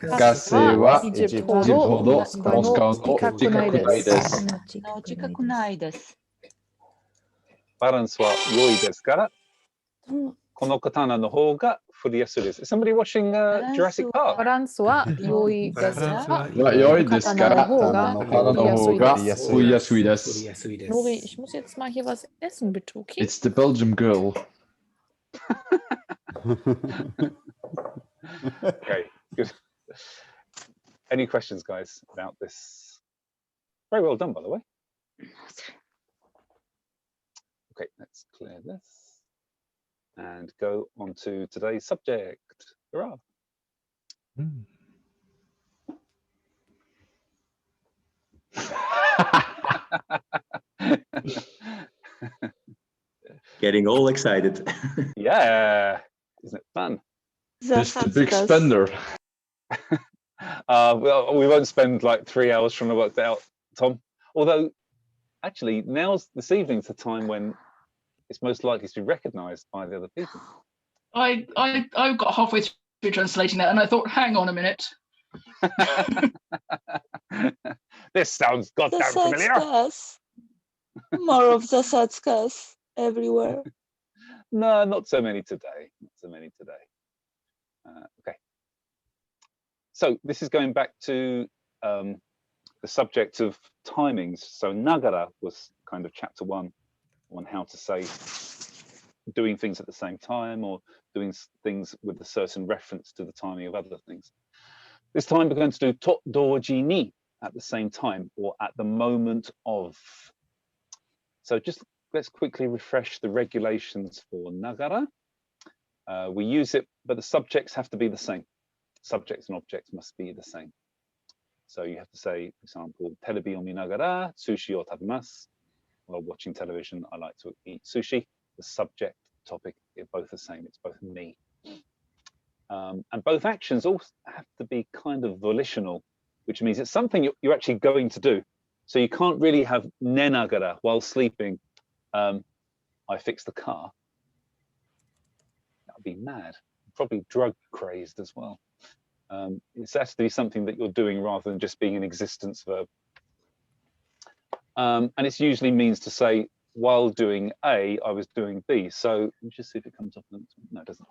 火星はエジプトほどモスクワの近くないです。近くないです。バランスは良いですから、この刀の方が振りやすいです。Somebody watching Jurassic Park? バランスは良いですから、良いですから、刀の方が振りやすいです。Nori, ich muss jetzt mal hier was essen, bitte, okay? It's the Belgian girl. Okay, good. Any questions, guys, about this? Very well done, by the way. Okay, let's clear this and go on to today's subject. Hurrah! Getting all excited. Yeah, isn't it fun? Just a big spender. Well, we won't spend like 3 hours trying to work that out, Tom. Although, actually, this evening's the time when it's most likely to be recognised by the other people. I got halfway through translating that, and I thought, hang on a minute. This sounds goddamn familiar. More of the satskas everywhere. No, not so many today. Not so many today. Okay. So this is going back to the subject of timings. So Nagara was kind of chapter 1 on how to say doing things at the same time or doing things with a certain reference to the timing of other things. This time we're going to do to doji ni at the same time or at the moment of. So just let's quickly refresh the regulations for Nagara. We use it, but the subjects have to be the same. Subjects and objects must be the same. So you have to say, for example, terebi o minagara sushi o tabimasu. While watching television, I like to eat sushi. The subject, topic, are both the same. It's both me. And both actions all have to be kind of volitional, which means it's something you're actually going to do. So you can't really have nenagara while sleeping. I fixed the car. That would be mad. Probably drug crazed as well. It has to be something that you're doing rather than just being an existence verb. And it usually means to say, while doing A, I was doing B. So let me just see if it comes up. No, it doesn't.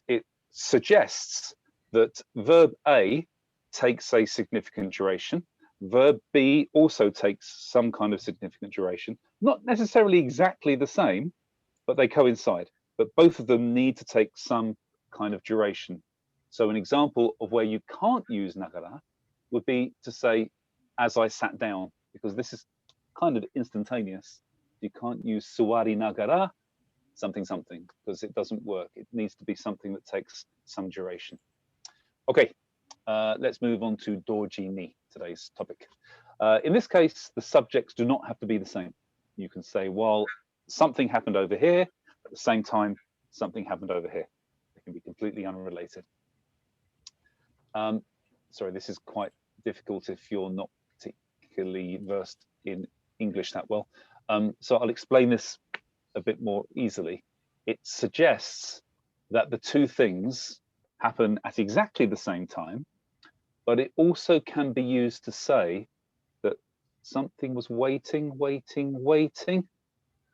It suggests that verb A takes a significant duration. Verb B also takes some kind of significant duration. Not necessarily exactly the same, but they coincide. But both of them need to take some kind of duration. So an example of where you can't use nagara would be to say, as I sat down, because this is kind of instantaneous. You can't use suwari nagara, something, something, because it doesn't work. It needs to be something that takes some duration. Okay, let's move on to doji ni, today's topic. In this case, the subjects do not have to be the same. You can say, while something happened over here, at the same time, something happened over here. They can be completely unrelated. Sorry, this is quite difficult if you're not particularly versed in English that well. So I'll explain this a bit more easily. It suggests that the two things happen at exactly the same time, but it also can be used to say that something was waiting, waiting, waiting.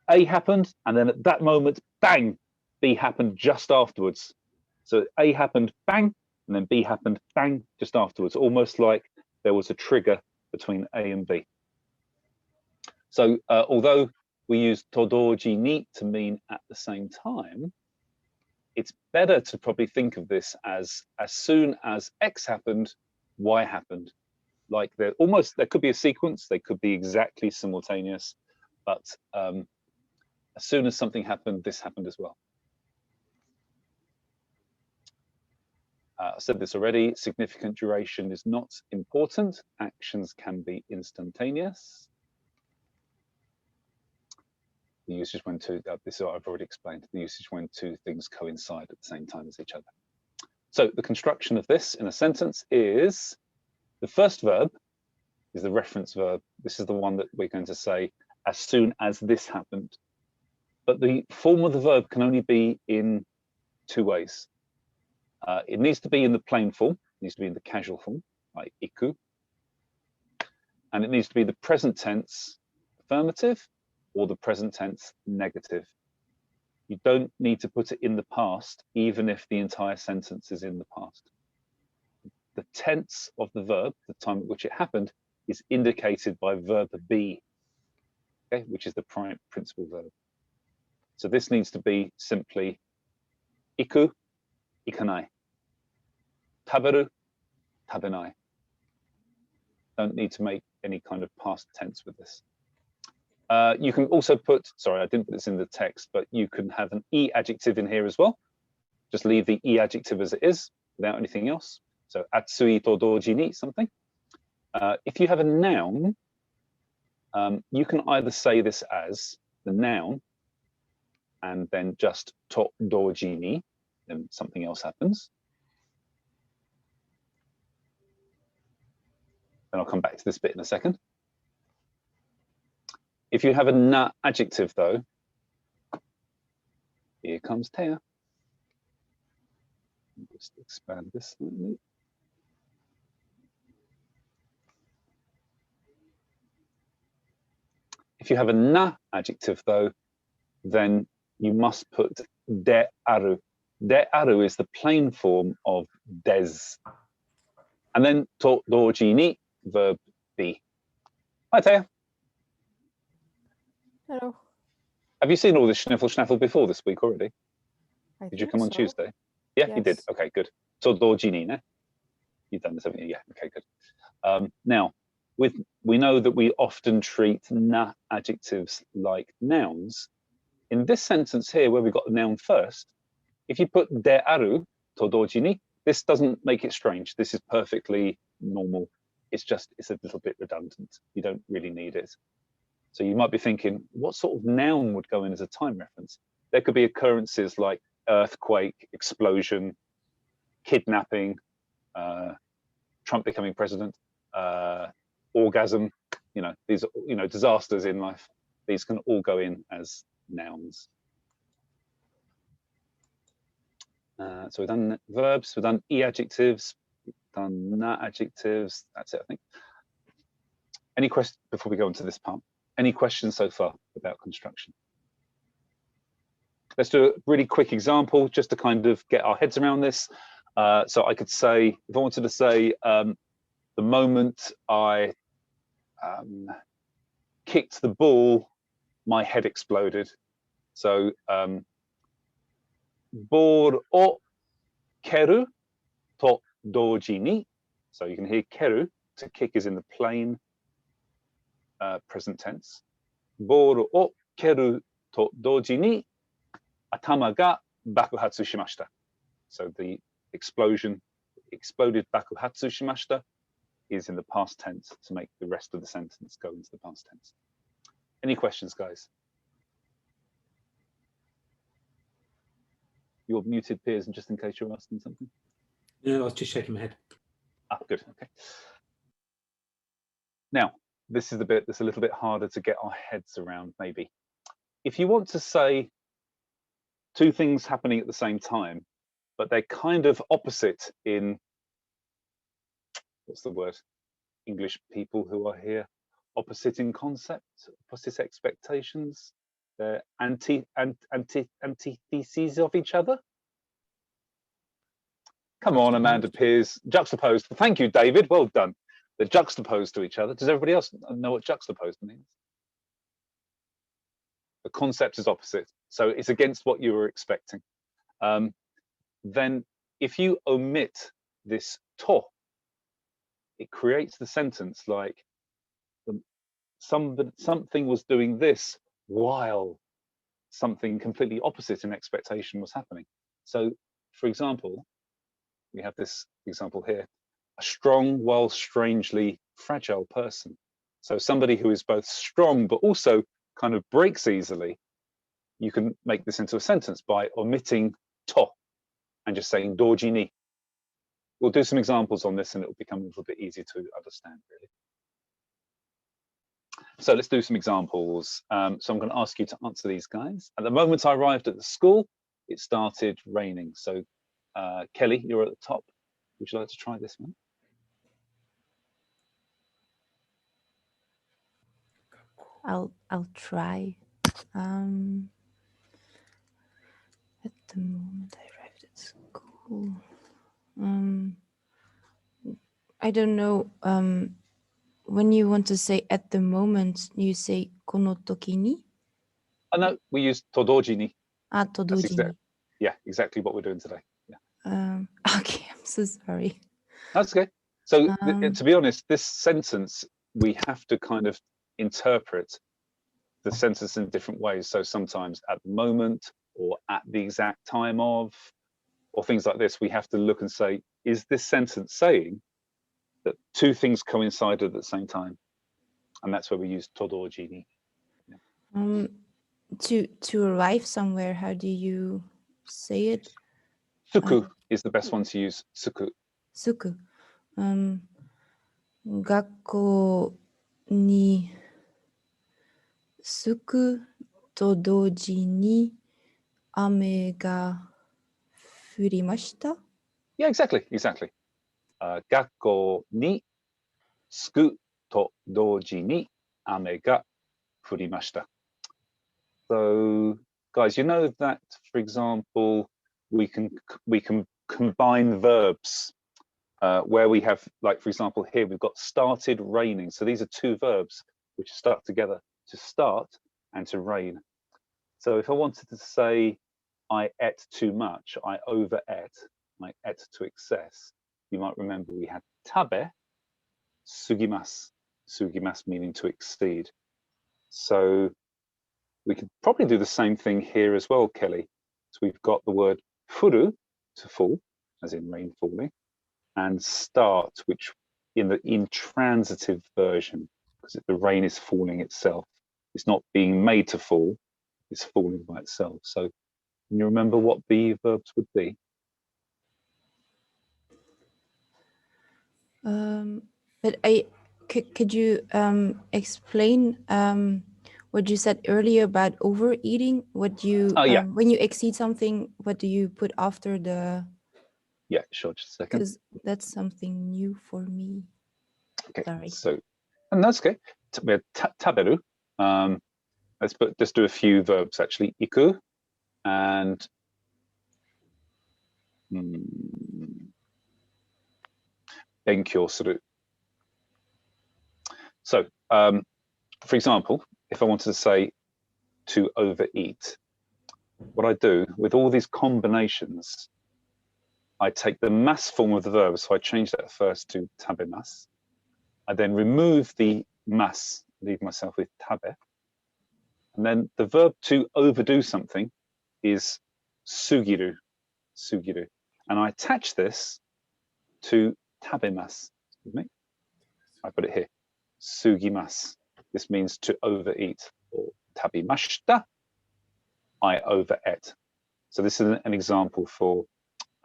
A happened, and then at that moment, bang, B happened just afterwards. So A happened, bang, and then B happened, bang, just afterwards, almost like there was a trigger between A and B. So although we use todoji ni to mean at the same time, it's better to probably think of this as soon as X happened, Y happened. Like there could be a sequence, they could be exactly simultaneous, but as soon as something happened, this happened as well. I said this already, significant duration is not important. Actions can be instantaneous. The usage when two, this I've already explained, the usage when two things coincide at the same time as each other. So the construction of this in a sentence is, the first verb is the reference verb. This is the one that we're going to say as soon as this happened. But the form of the verb can only be in two ways. It needs to be in the plain form, it needs to be in the casual form, like iku. And it needs to be the present tense affirmative or the present tense negative. You don't need to put it in the past, even if the entire sentence is in the past. The tense of the verb, the time at which it happened, is indicated by verb be, okay, which is the prime principal verb. So this needs to be simply iku, ikanai. Taberu, tabenai. Don't need to make any kind of past tense with this. You can also put, sorry, I didn't put this in the text, but you can have an e adjective in here as well. Just leave the e adjective as it is without anything else. So atsui todoji ni, something. If you have a noun, you can either say this as the noun and then just todoji ni, then something else happens. And I'll come back to this bit in a second. If you have a na adjective though, here comes Taya. Just expand this slightly. If you have a na adjective though, then you must put de aru. De aru is the plain form of des. And then to doji ni, verb be. Hi Taya. Hello. Have you seen all this schniffle schnaffle before this week already? I Did you come on so. Tuesday? Yeah, you did. Yes. Okay, good. So doji ni, ne? You've done this, haven't you? Yeah, okay, good. Now, we know that we often treat na adjectives like nouns. In this sentence here, where we've got the noun first, if you put de aru, todoji ni, this doesn't make it strange. This is perfectly normal. It's a little bit redundant. You don't really need it. So you might be thinking, what sort of noun would go in as a time reference? There could be occurrences like earthquake, explosion, kidnapping, Trump becoming president, orgasm, these are, disasters in life. These can all go in as nouns. So we've done verbs, we've done e adjectives, we've done na adjectives. That's it, I think. Any questions before we go into this part? Any questions so far about construction? Let's do a really quick example just to kind of get our heads around this. So I could say, if I wanted to say, the moment I kicked the ball, my head exploded. So, ball o keru to doji ni. So you can hear keru, to kick is in the plain present tense. Ball o keru to doji ni atama ga bakuhatsu shimashita. So the explosion, exploded bakuhatsu shimashita is in the past tense to make the rest of the sentence go into the past tense. Any questions, guys? You're muted, Piers, and just in case you're asking something. No, I was just shaking my head. Ah, good. Okay. Now, this is the bit that's a little bit harder to get our heads around, maybe. If you want to say two things happening at the same time, but they're kind of opposite in, what's the word? English people who are here, opposite in concept, opposite expectations, they're antitheses of each other. Come on, Amanda Piers, juxtaposed. Thank you, David, well done. They're juxtaposed to each other. Does everybody else know what juxtaposed means? The concept is opposite, so it's against what you were expecting. Then if you omit this to, it creates the sentence like something was doing this while something completely opposite in expectation was happening. So, for example, we have this example here, a strong while strangely fragile person. So somebody who is both strong but also kind of breaks easily, you can make this into a sentence by omitting to and just saying doji ni. We'll do some examples on this and it will become a little bit easier to understand, really. So let's do some examples. So I'm going to ask you to answer these, guys. At the moment I arrived at the school, it started raining. So Kelly, you're at the top. Would you like to try this one? I'll try. At the moment I arrived at school, I don't know. When you want to say at the moment, you say kono toki ni? Oh, no, we use todoji ni. Ah, todoji ni. Yeah, exactly what we're doing today. Yeah. Okay, I'm so sorry. That's okay. So to be honest, this sentence, we have to kind of interpret the sentence in different ways. So sometimes at the moment or at the exact time of, or things like this, we have to look and say, is this sentence saying that two things coincide at the same time? And that's where we use todoji ni. Yeah. To arrive somewhere, how do you say it? Suku is the best one to use. Suku. Suku. 学校に着くと同時に雨が降りました。Yeah, exactly. 学校に着くと同時に雨が降りました。So, guys, you know that, for example, we can combine verbs where we have, like, for example, here we've got started raining. So these are two verbs which are stuck together, to start and to rain. So if I wanted to say I ate too much, I over ate, I ate to excess, you might remember we had tabe, sugimasu, sugimasu meaning to exceed. So we could probably do the same thing here as well, Kelly. So we've got the word furu, to fall, as in rain falling, and start, which in the intransitive version, because the rain is falling itself. It's not being made to fall, it's falling by itself. So can you remember what the verbs would be? But could you explain what you said earlier about overeating? What you when you exceed something, what do you put after the? Yeah, sure. Just a second. Because that's something new for me. Okay. Sorry. So, and that's okay. We had taberu. Let's just do a few verbs actually. Iku and benkyou suru. So, for example, if I wanted to say to overeat, what I do with all these combinations, I take the mas form of the verb, so I change that first to tabemas. I then remove the mas, leave myself with tabe. And then the verb to overdo something is sugiru, sugiru. And I attach this to tabemas. Excuse me. I put it here, sugimas. This means to overeat, or tabimashita, I overate. So this is an example for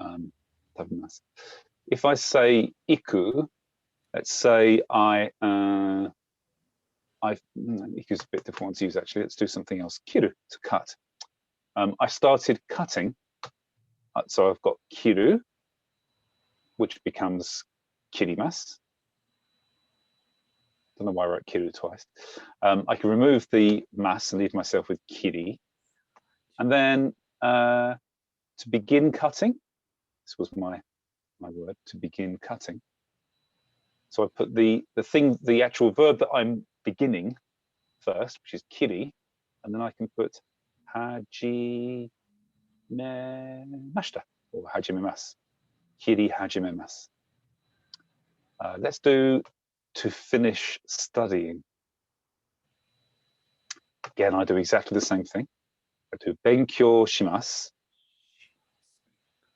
tabimas. If I say iku, let's say iku's a bit difficult to use actually. Let's do something else. Kiru, to cut. I started cutting, so I've got kiru, which becomes kirimas. Don't know why I wrote kiru twice. I can remove the mas and leave myself with kiri. And then to begin cutting, this was my word, to begin cutting. So I put the actual verb that I'm beginning first, which is kiri, and then I can put hajimemashita or hajimemas. Kiri hajimemas. Let's do to finish studying. Again, I do exactly the same thing. I do benkyou shimasu.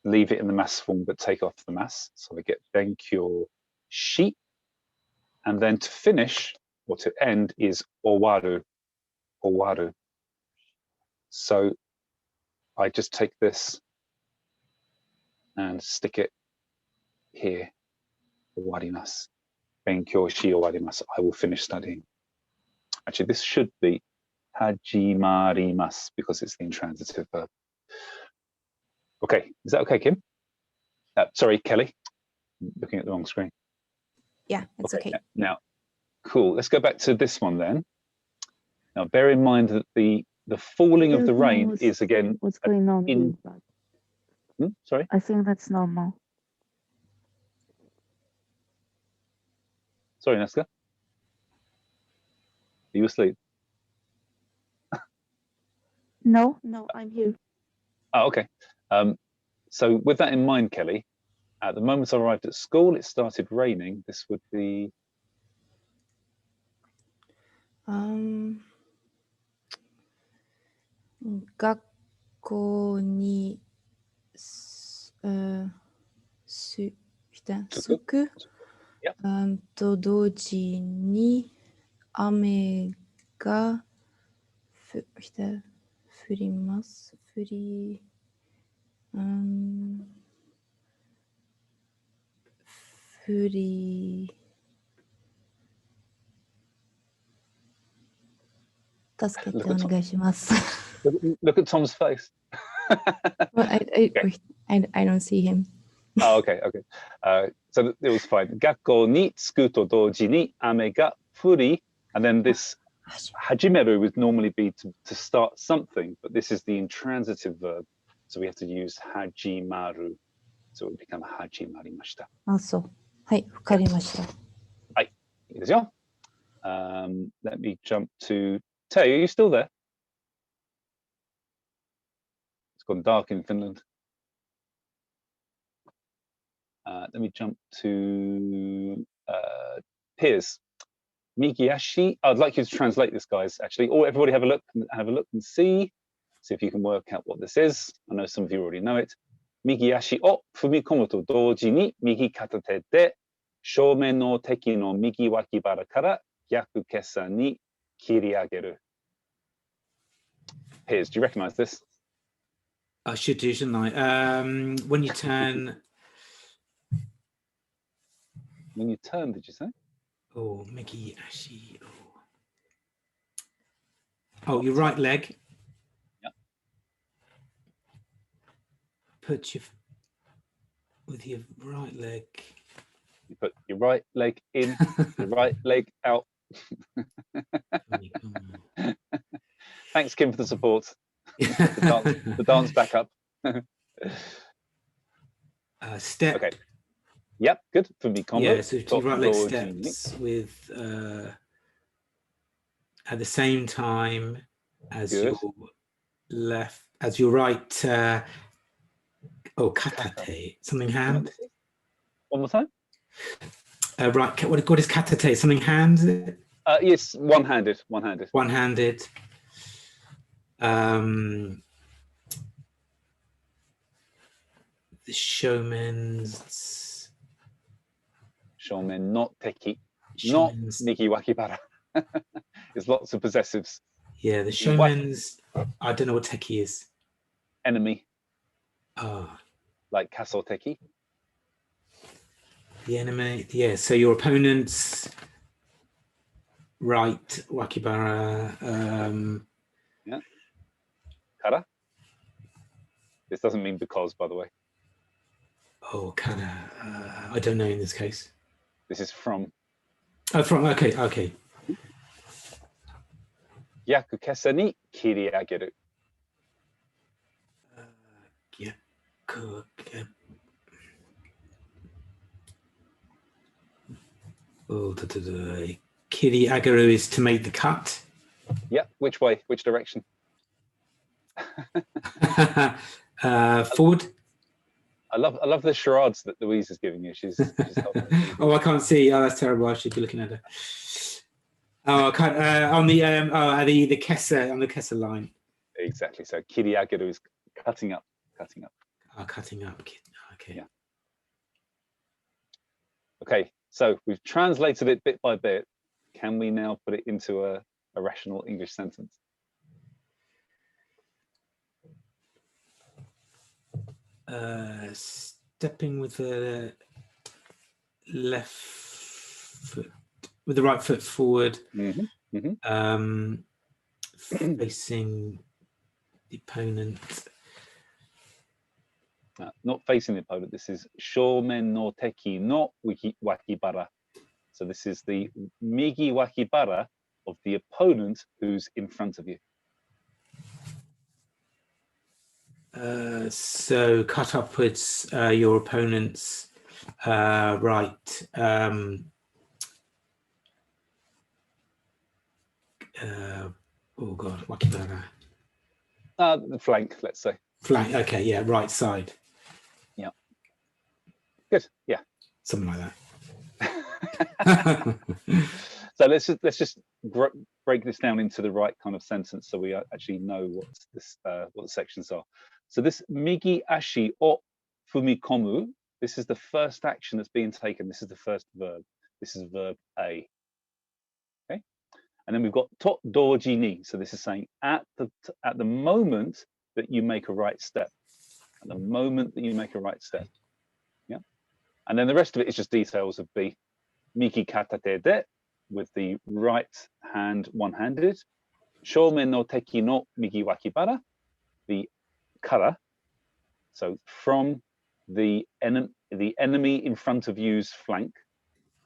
Leave it in the mas form, but take off the mas. So I get benkyou shi. And then to finish, or to end, is owaru, owaru. So I just take this and stick it here, owarimasu. Benkyou shi owarimasu. I will finish studying. Actually, this should be hajimarimasu because it's the intransitive verb. Okay, is that okay, Kim? Sorry, Kelly, looking at the wrong screen. Yeah, it's okay. Now, cool. Let's go back to this one then. Now, bear in mind that the falling of the rain is again. What's going on with that? Sorry? I think that's normal. Sorry, Nesca. Are you asleep? No, I'm here. Oh, okay. So with that in mind, Kelly, at the moment I arrived at school, it started raining. This would be. Gakkou ni sukuと同時に雨が降ります。助けてお願いします。Look at Tom's face. Well, I don't see him. Oh, okay. So it was fine. 学校に着くと同時に雨が降り, and then this hajimeru would normally be to start something, but this is the intransitive verb, so we have to use hajimaru, so it would become hajimarimashita. あ、そう。はい、わかりました。はい、いいですよ。Let me jump to Tay. Are you still there? It's gone dark in Finland. Let me jump to Piers. Migiashi. I'd like you to translate this, guys, actually. Or everybody have a look and see if you can work out what this is. I know some of you already know it. Migiashi o fumikomu to douji ni migi katate de shoumen no teki no migi wakibara kara gyaku kessa ni kiriageru. Piers, do you recognize this? I should do, shouldn't I? When you turn. When you turn, did you say? Oh, Migi Ashi. Oh, your right leg. Yep. Put with your right leg. You put your right leg in, your right leg out. Thanks, Kim, for the support. the dance back up. Step. Okay. Yep, good for me. Combo. Yeah, so two right leg steps with at the same time as your left as you write, katate, something hand. One more time. Right, what is katate? Something hand? Yes, one-handed. One-handed. One-handed. The showman's. Shomen, not teki, not Migi Wakibara. There's lots of possessives. Yeah, the showman's. I don't know what teki is. Enemy. Oh. Like Kaso teki. The enemy. Yeah. So your opponent's right Wakibara. Yeah. Kara. This doesn't mean because, by the way. Oh, kara. I don't know in this case. This is from. Oh, from. Okay. Okay. Yaku kesa ni kiriageru. Kiriagaru is to make the cut. Yeah. Which way? Which direction? Forward. I love the charades that Louise is giving you. She's oh, I can't see. Oh, that's terrible. I should be looking at her. Oh, I can't. On the Kessa, on the Kessa line. Exactly. So kiriagaru is cutting up. Oh, cutting up. Okay. Yeah. Okay. So we've translated it bit by bit. Can we now put it into a rational English sentence? Stepping with the left foot, with the right foot forward, facing the opponent. Not facing the opponent. This is shomen no teki no wakibara. So this is the migi wakibara of the opponent who's in front of you. So cut upwards your opponent's right. Oh God, wakibara. The flank, let's say. Flank. Okay, yeah, right side. Yeah. Good. Yeah. Something like that. So let's just break this down into the right kind of sentence, so we actually know what the sections are. So this migi ashi o fumikomu. This is the first action that's being taken. This is the first verb. This is verb A. Okay, and then we've got to doji ni. So this is saying at the moment that you make a right step. At the moment that you make a right step. Yeah, and then the rest of it is just details of B. Migi katate de, with the right hand one-handed. Shomen no teki no migi wakibara, the kara. So from the enemy in front of you's flank.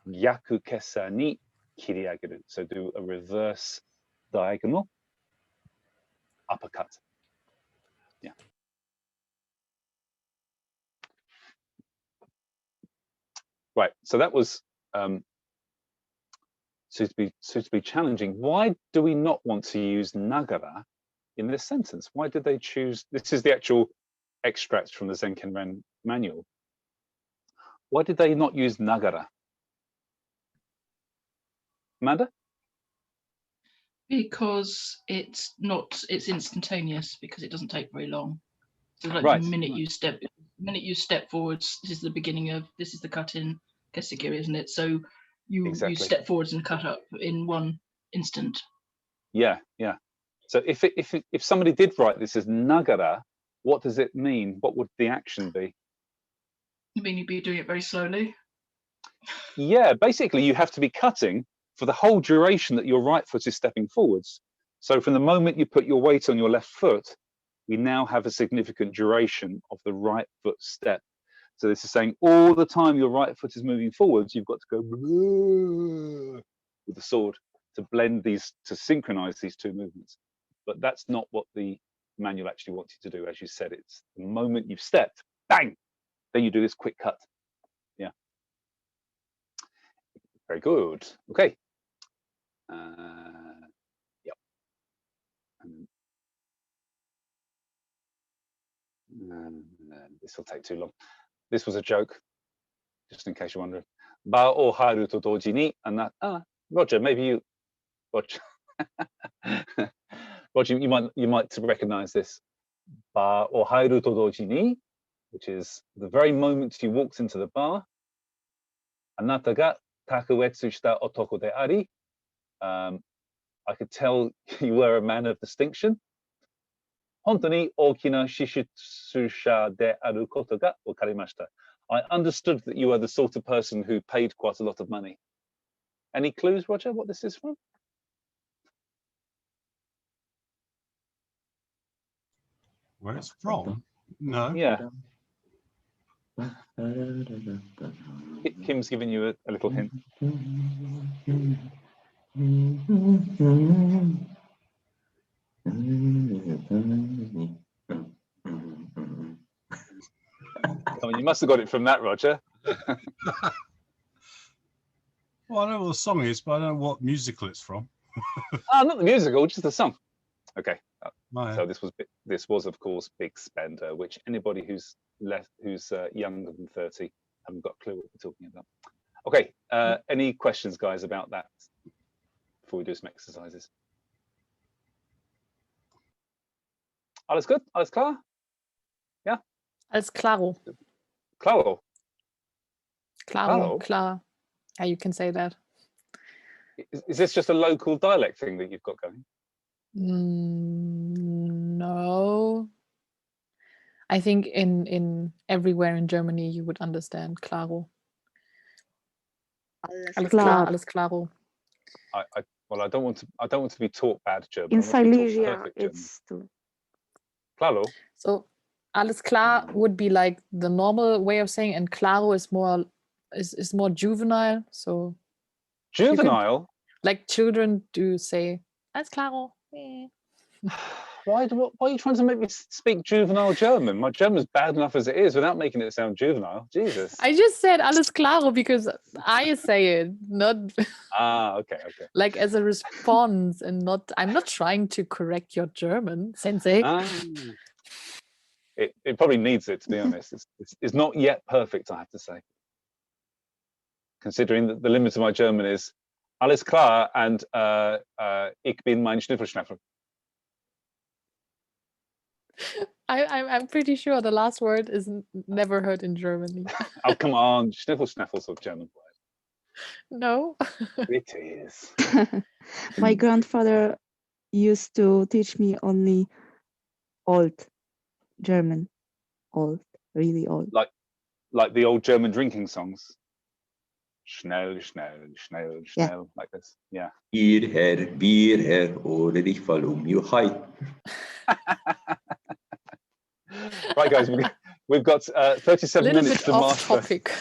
Yaku kesa ni kiriageru. So do a reverse diagonal uppercut. Yeah. Right. So that was to be challenging. Why do we not want to use nagara in this sentence? Why did they choose? This is the actual extract from the Zenken-ren manual. Why did they not use nagara? Amanda? Because it's instantaneous, because it doesn't take very long. So like right. the minute you step forwards, this is the beginning of, this is the cut in Kesegiri, isn't it? So you step forwards and cut up in one instant. Yeah, yeah. So if somebody did write this as nagara, what does it mean? What would the action be? You mean you'd be doing it very slowly? Yeah, basically you have to be cutting for the whole duration that your right foot is stepping forwards. So from the moment you put your weight on your left foot, we now have a significant duration of the right foot step. So this is saying all the time your right foot is moving forwards, you've got to go with the sword to blend these, to synchronize these two movements. But that's not what the manual actually wants you to do. As you said, it's the moment you've stepped, bang, then you do this quick cut. Yeah. Very good. Okay. Yep. This will take too long. This was a joke, just in case you're wondering. Ba o haru to doji ni, and that, Roger, maybe you, Roger, Roger, you might recognize this. Ba o haru to doji ni, which is the very moment you walked into the bar. Anata ga takuetsu shita otoko de ari. I could tell you were a man of distinction. Hontoni okina shishitsusha de aru koto ga wakarimashita. I understood that you are the sort of person who paid quite a lot of money. Any clues, Roger, what this is from? Where it's from? No. Yeah. Kim's giving you a little hint. I mean, you must have got it from that, Roger. Well, I know what the song is, but I don't know what musical it's from. Not the musical, just the song. Okay. Right. So this was of course Big Spender, which anybody who's younger than 30 haven't got a clue what we're talking about. Okay. Any questions, guys, about that before we do some exercises? Alles gut? Alles klar? Yeah? Alles claro. Claro. Claro. Klar. Yeah, you can say that. Is this just a local dialect thing that you've got going? No. I think in everywhere in Germany you would understand claro. Alles klar, alles claro. Well, I don't want to be taught bad German. In Silesia, it's too. Claro. So alles klar would be like the normal way of saying, and claro is more juvenile. So juvenile. Like children do say alles claro. Why are you trying to make me speak juvenile German? My German's bad enough as it is without making it sound juvenile. Jesus. I just said alles claro because I say it, not okay. Like as a response, and not. I'm not trying to correct your German, sensei. It probably needs it, to be honest. It's not yet perfect, I have to say. Considering that the limit of my German is alles klar and ich bin mein Schnüffelschnäffel. I'm pretty sure the last word is never heard in Germany. Oh, come on. Schnüffelschnäffel's a German word. No. It is. My grandfather used to teach me only old German. Old, really old. Like the old German drinking songs. Schnell, schnell, schnell, schnell, like this. Yeah. Ihr Herr, wir Herr, oder ich fall you high. Right, guys, we've got 37 minutes to master. Topic.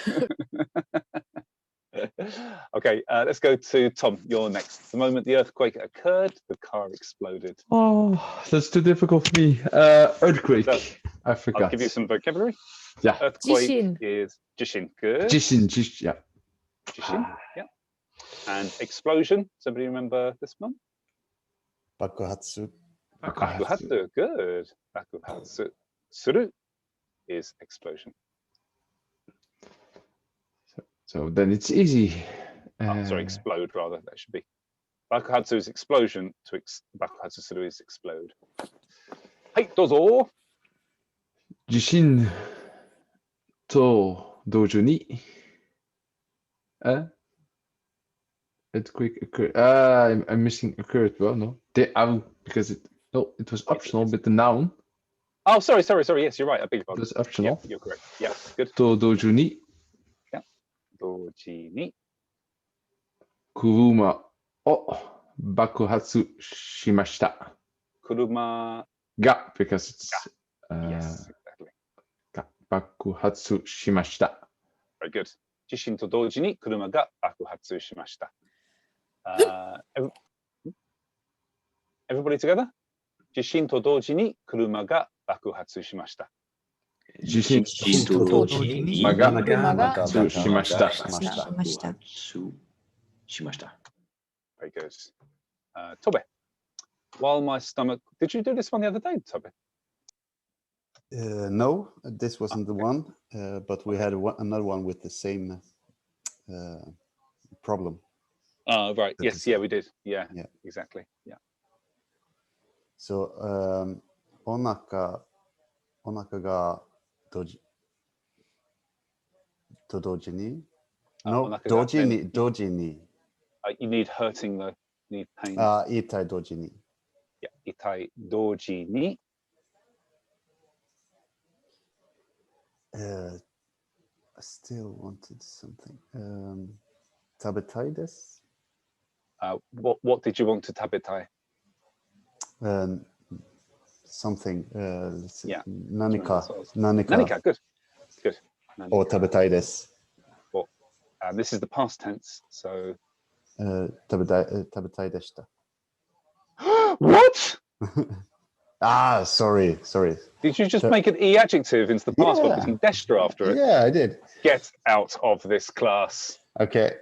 Okay, let's go to Tom. You're next. The moment the earthquake occurred, the car exploded. Oh, that's too difficult for me. Earthquake. So, I forgot. I'll give you some vocabulary. Yeah. Earthquake Jishin. is Jishin. Good. Jishin, yeah. Jishin, yeah. And explosion. Somebody remember this one? Bakuhatsu. Bakuhatsu. Good. Bakuhatsu. Suru is explosion. So then it's easy. Sorry, explode rather. That should be. Bakuhatsu is explosion. Bakuhatsu suru is explode. Hey, dozo. Jishin to dojo ni. Earthquake occurred. I'm missing occurred. Well, no. Because it was optional, but the noun. Oh, sorry. Yes, you're right. I beg your pardon. It was optional. Yeah, you're correct. Yeah, good. To dojo ni. Yeah. Doji ni. Kuruma o bakuhatsu shimashita. Kuruma. Ga, because it's. Yes, exactly. Bakuhatsu shimashita. Very good. Jishin to doji ni kuruma ga bakuhatsu shimashita. Everybody together? Jishin to doji ni kuruma ga bakuhatsu shimashita. Jishin to doji ni kuruma ga bakuhatsu shimashita. Very good. Tobe. While my stomach. Did you do this one the other day, Tobe? No, this wasn't the one, but we had another one with the same problem. Oh, right. Yes, yeah, we did. Yeah, exactly. Yeah. So, お腹がと同時に No, 同時に You need hurting though. You need pain. 痛い同時に Yeah, 痛い同時に I still wanted something. 食べたいです What did you want to 食べたい? Something. Yeah. 何か Good. Good. を食べたいです This is the past tense, so 食べたいでした What? Sorry. Did you just make an E adjective into the past by putting destra after it? Yeah, I did. Get out of this class. Okay.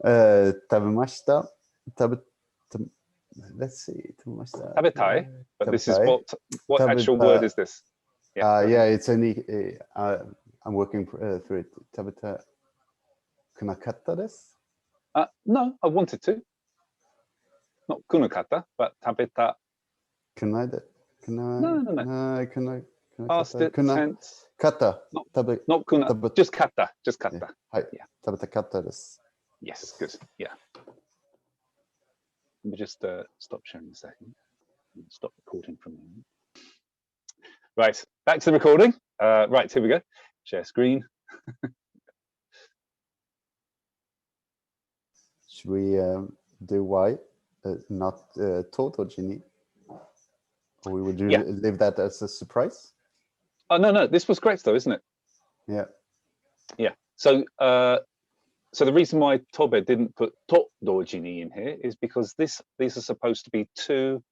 食べました Let's see. 食べました 食べたい? But this is what actual word is this? Yeah, it's I'm working through it. 食べたくなかったです No, I wanted to. Not くなかった but 食べた No. Past tense. かった Not くな just かった just かった はい食べたかったです Yes, good. Yeah. Let me just stop sharing a second. Stop recording for a moment. Right, back to the recording. Right, here we go. Share screen. Should we do why? Not tautogeny? Or we would leave that as a surprise? Oh, no, this was correct though, isn't it? Yeah. Yeah. So the reason why Tobe didn't put tautogeny in here is because these are supposed to be two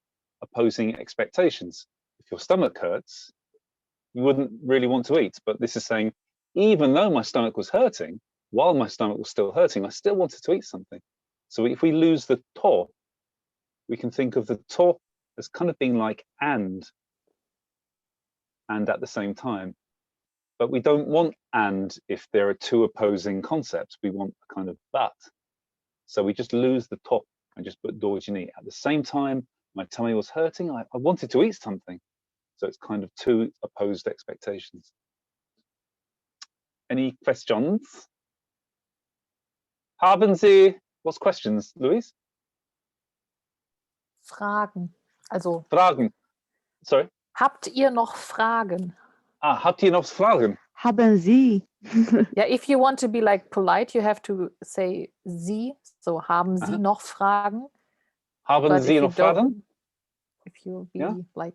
opposing expectations. If your stomach hurts, you wouldn't really want to eat. But this is saying, even though my stomach was hurting, while my stomach was still hurting, I still wanted to eat something. So if we lose the to, we can think of the to as kind of being like and at the same time. But we don't want and if there are two opposing concepts. We want a kind of but. So we just lose the to and just put dojini. At the same time, my tummy was hurting. I wanted to eat something. So it's kind of two opposed expectations. Any questions? Haben Sie, what's questions, Louise? Fragen. Also. Fragen. Sorry? Habt ihr noch Fragen? Habt ihr noch Fragen? Haben Sie. Yeah, if you want to be like polite, you have to say Sie. So haben Sie noch Fragen? Haben Sie noch Fragen? If you be like.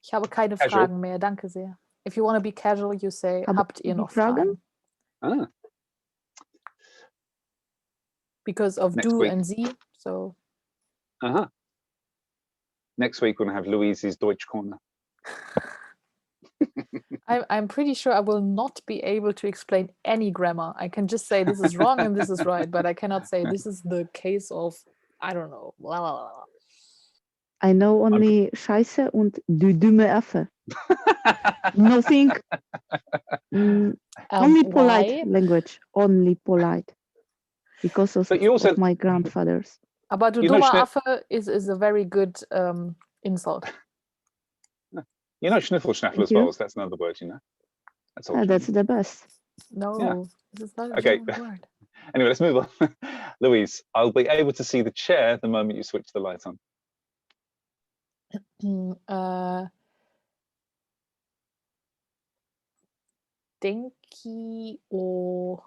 Ich habe keine Fragen mehr, danke sehr. If you want to be casual, you say habt ihr noch Fragen? Because of Next du week. and Sie, so. Next week we're going to have Louise's Deutsch Corner. I'm pretty sure I will not be able to explain any grammar. I can just say this is wrong and this is right, but I cannot say this is the case of, I don't know, blah, blah, blah. I know only Scheiße und du dumme Affe. Nothing. Only polite language. Only polite. Because of my grandfathers. Aber du dummer Affe is a very good insult. You know Schnüffelschnaffel as well, so that's another word, you know. That's the best. No, this is not a German word. Anyway, let's move on. Louise, I'll be able to see the chair the moment you switch the light on. Denki o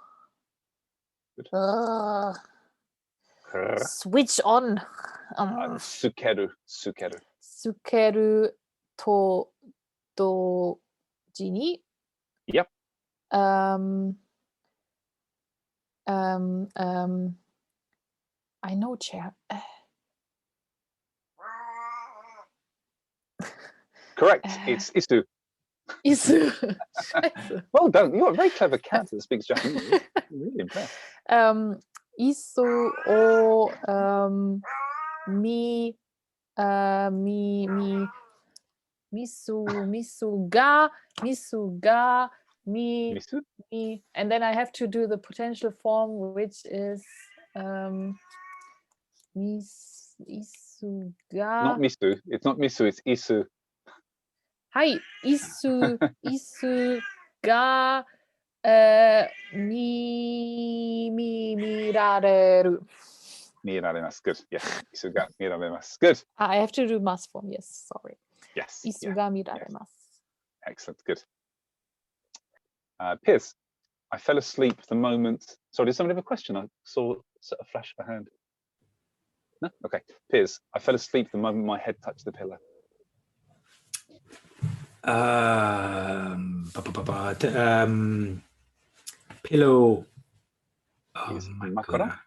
switch on. Sukeru. Sukeru to dojini. Yep. I know chair. Correct. It's isu. Isu. Well done. You're a very clever cat that speaks Japanese. I'm really impressed. Isu o mi Misuga, mi, and then I have to do the potential form, which is isuga. Not misu. It's not misu. It's isu. Hai, isu ga mirareru. Miraremasu. Good. Yes. Isu ga miraremasu. Good. I have to do mass form. Yes. Sorry. Yes. Isu ga miraremasu. Yes. Excellent. Good. Piers, I fell asleep the moment. Sorry, did somebody have a question? I saw a flash of a hand. No? Okay. Piers, I fell asleep the moment my head touched the pillow. Pillow. Makara.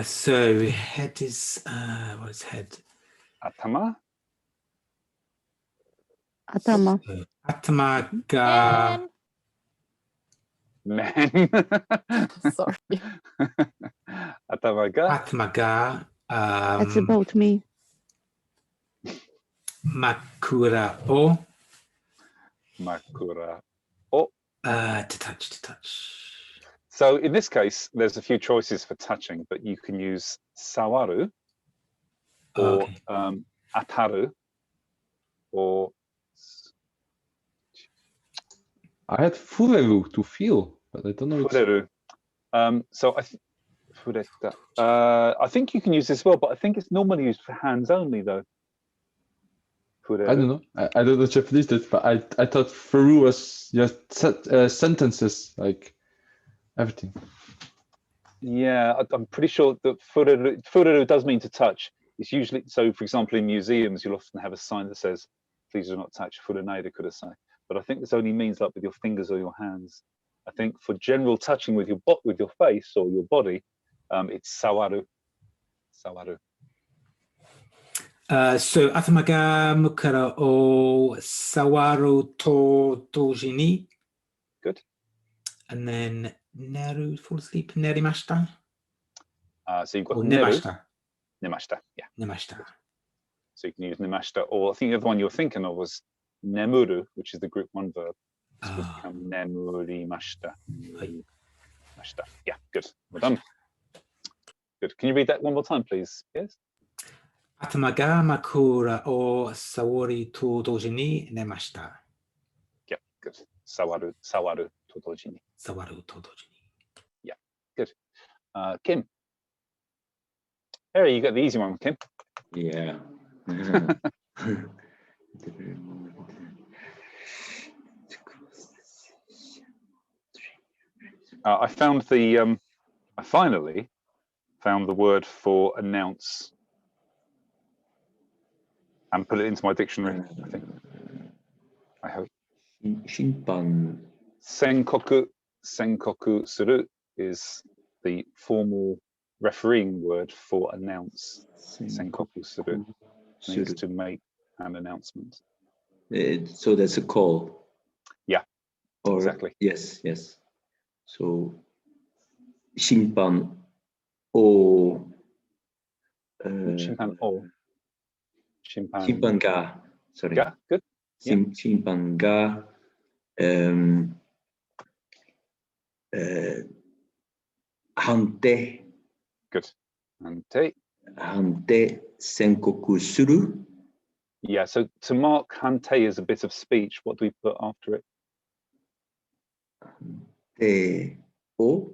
So head is what is head? Atama. Atama. Atama ga. Man. Sorry. Atama ga. Atama ga. It's about me. Makura o. Makura o. To touch. So in this case, there's a few choices for touching, but you can use sawaru or ataru or. I had fureru to feel, but I don't know. Fureru. So I think you can use this as well, but I think it's normally used for hands only, though. Fureru. I don't know. I don't know Japanese, but I thought fureru was just sentences, like everything. Yeah, I'm pretty sure that fureru does mean to touch. It's usually, so for example, in museums, you'll often have a sign that says, please do not touch furanai kudasai. But I think this only means like with your fingers or your hands. I think for general touching with your face or your body, it's sawaru. Sawaru. So atama ga mukara o sawaru to doji ni. Good. And then neru, fall asleep, nerimashita. So you've got nemashita. Nemashita, yeah. Nemashita. So you can use nemashita, or I think the other one you were thinking of was nemuru, which is the group 1 verb. This would become nemurimashita. Yeah, good. Well done. Good. Can you read that one more time, please? Yes. Atama ga makura o sawari to doji ni nemashita. Yeah, good. Sawaru to doji ni. Sawaru to doji ni. Yeah, good. Kim. Harry, you got the easy one, Kim. Yeah. I found the. I finally found the word for announce and put it into my dictionary. I think. I hope. Shinpan. Senkoku suru is the formal refereeing word for announce. Senkoku suru means to make an announcement. So that's a call. Yeah, or, exactly. Yes. So Shinpan o. Shinpan o. Shinpan ga. Sorry. Yeah, good. Shinpan ga. Hante. Good. Hante senkoku suru. Yeah, so to mark hante as a bit of speech, what do we put after it? Hante o.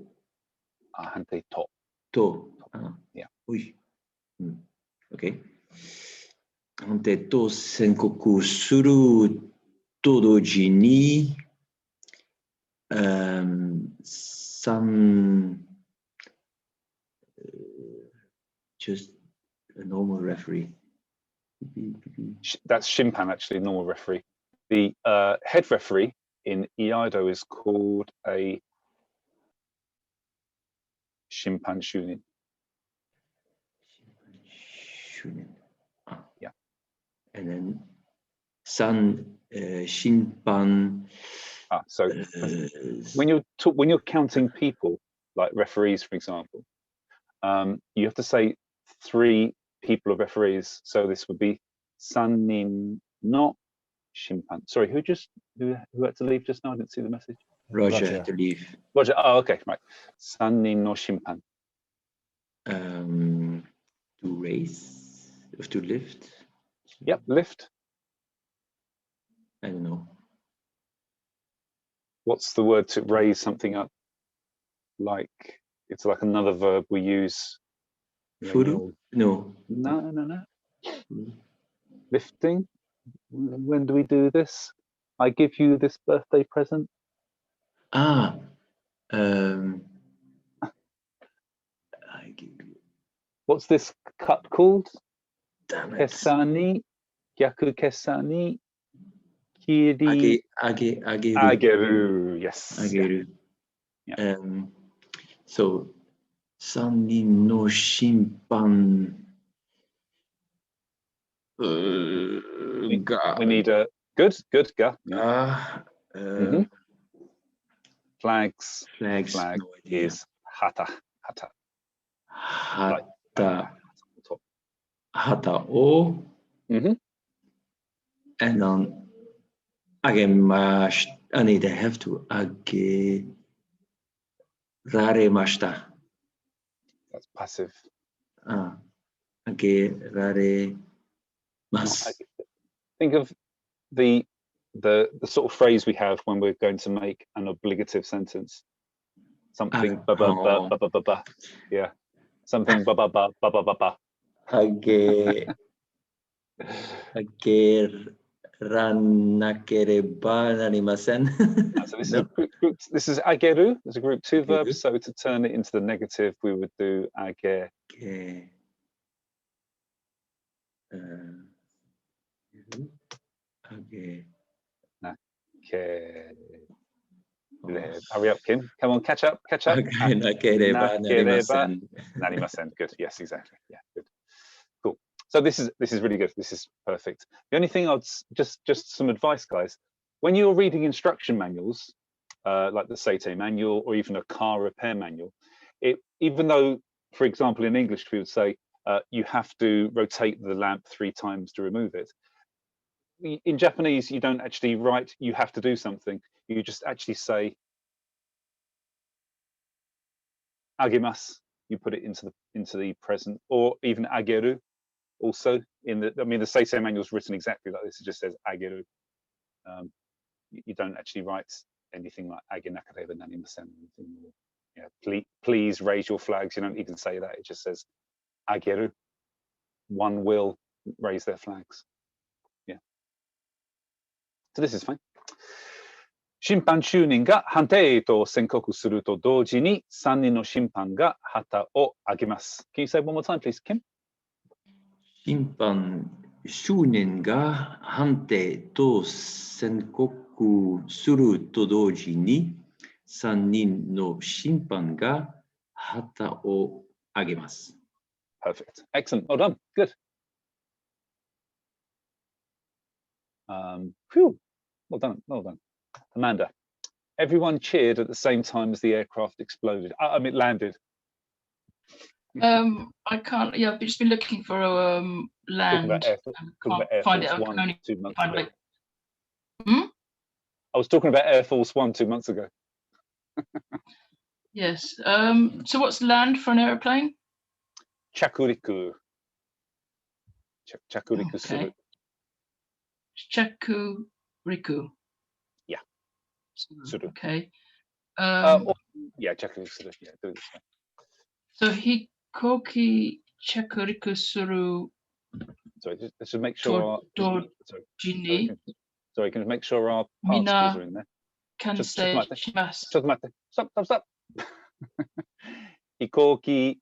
Hante to. To. Yeah. Okay. Hante to senkoku suru to doji ni. Some just a normal referee. That's Shimpan, actually, normal referee. The head referee in Iaido is called a Shimpan Shunin. Yeah. And then San Shimpan. So when you're counting people, like referees, for example, you have to say 3 people or referees. So this would be Sannin no Shimpan. Sorry, who had to leave just now? I didn't see the message. Roger had to leave. Roger. Oh, okay, right. Sannin no Shimpan. To raise or to lift. Yep, lift. I don't know. What's the word to raise something up? Like it's like another verb we use. Furu? No. No. Lifting. When do we do this? I give you this birthday present. I give you. What's this cut called? Damn it. Kesani, Gyaku Kesani, Kiri. Ageru. Yes. Ageru. Yeah. So, Sannin no Shimpan. We need a good ga. Yeah. Flags. Flag no idea. is hata. Hata o. And then agemash. I need to have to ageraremashita. That's passive. Ageraremasu. Think of the sort of phrase we have when we're going to make an obligative sentence. Something ba ba ba ba ba ba. Yeah. Something ba ba ba ba ba ba ba. Agerannakereba narimasen. So this is this is ageru. There's a group 2 verb. So to turn it into the negative, we would do ager. Hurry up, Kim. Come on, catch up. Nakereba narimasen. Good. Yes, exactly. Yeah, good. Cool. So this is really good. This is perfect. The only thing I'd just some advice, guys. When you're reading instruction manuals, like the Seitei manual or even a car repair manual, even though, for example, in English we would say you have to rotate the lamp 3 times to remove it. In Japanese, you don't actually write you have to do something. You just actually say agemasu. You put it into the present, or even ageru. Also, the Seitei manual is written exactly like this. It just says ageru. You don't actually write anything like agenakareba narimasen. Please raise your flags. You don't even say that. It just says ageru. One will raise their flags. Yeah. So this is fine. 審判就任が判定へと宣告すると同時に3人の審判が旗を上げます。Can you say one more time, please, Kim? 審判就任が判定と宣告すると同時に3人の審判が旗を上げます。Perfect. Excellent. Well done. Good. Well done. Amanda, everyone cheered at the same time as the aircraft exploded. Landed. I can't. Yeah, I've just been looking for land. Can't find it. I can only find it. I was talking about Air Force One 2 months ago. Yes. So what's land for an airplane? Chakuriku. Chakuriku suru. Chakuriku. Yeah. Suru. Okay. Chakuriku suru. Yeah, do it this way. So hikoki chakuriku suru. Sorry, just make sure. Sorry, can you make sure our particles are in there? Stop. Hikoki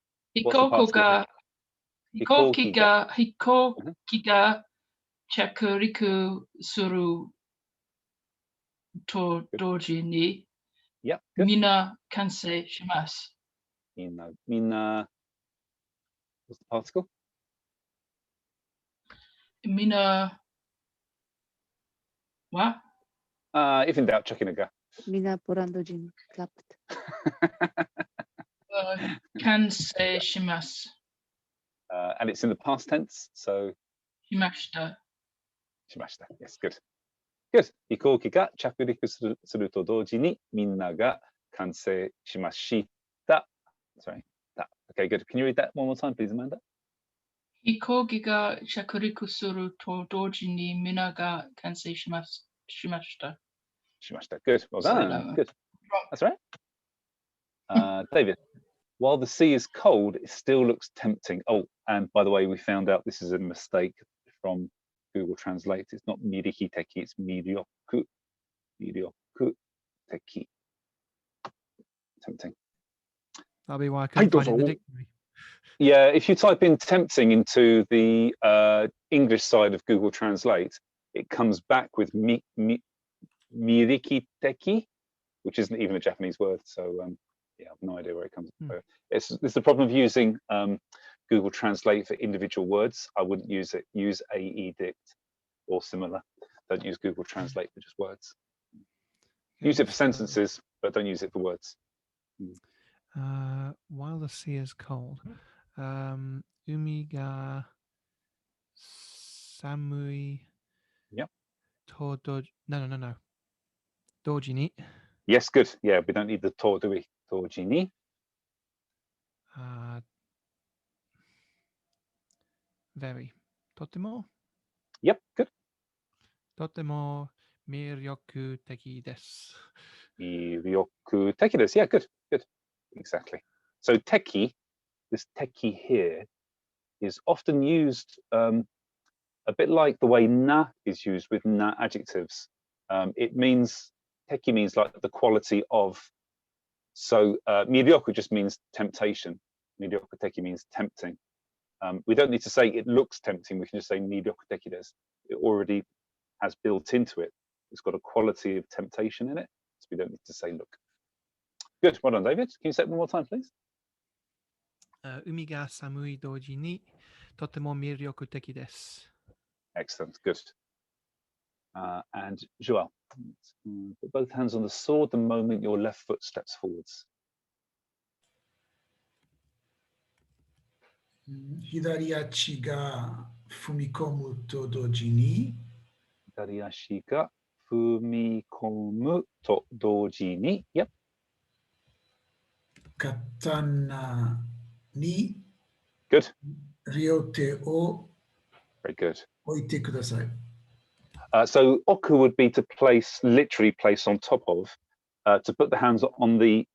ga chakuriku suru to doji ni. Yeah. Mina kansei shimasu. Mina. What's the particle? Mina. What? If in doubt, chuck in a ga. Mina porandojin. Klappt. kansei shimasu. And it's in the past tense, so Shimashita. Shimashita. Yes, good. Good. 飛行機が着陸すると同時にみんなが完成しました。Sorry. Okay, good. Can you read that one more time, please, Amanda? 飛行機が着陸すると同時にみんなが完成しました。Good. Well done. Good. That's right. David, while the sea is cold, it still looks tempting. Oh, and by the way, we found out this is a mistake from Google Translate. It's not miriki teki, it's miryoku. Miryoku teki. Tempting. That'll be why I couldn't find it in the dictionary. Yeah, if you type in tempting into the English side of Google Translate, it comes back with miriki teki, which isn't even a Japanese word. So yeah, I have no idea where it comes from. It's the problem of using Google Translate for individual words. I wouldn't use it. Use AEDICT or similar. Don't use Google Translate for just words. Use it for sentences, but don't use it for words. While the sea is cold, umi ga samui. Yep. No. Doji ni. Yes, good. Yeah, we don't need the to, do we? Doji ni. Very. Totemo. Yep, good. Totemo miryoku teki desu. Miryoku teki desu. Yeah, good. Exactly. So teki, this teki here, is often used a bit like the way na is used with na adjectives. It means, teki means like the quality of. So miryoku just means temptation. Miryoku teki means tempting. We don't need to say it looks tempting. We can just say miryoku teki desu. It already has built into it. It's got a quality of temptation in it. So we don't need to say look. Good. Well done, David. Can you say it one more time, please? Umi ga samui doji ni totemo miryoku teki desu. Excellent. Good. And Joel, put both hands on the sword the moment your left foot steps forwards. 左足が踏み込むと同時に左足が踏み込むと同時に Yep. 刀に Good. 両手を Very good. 置いてください。So oku would be to place, literally place on top of, to put the hands on the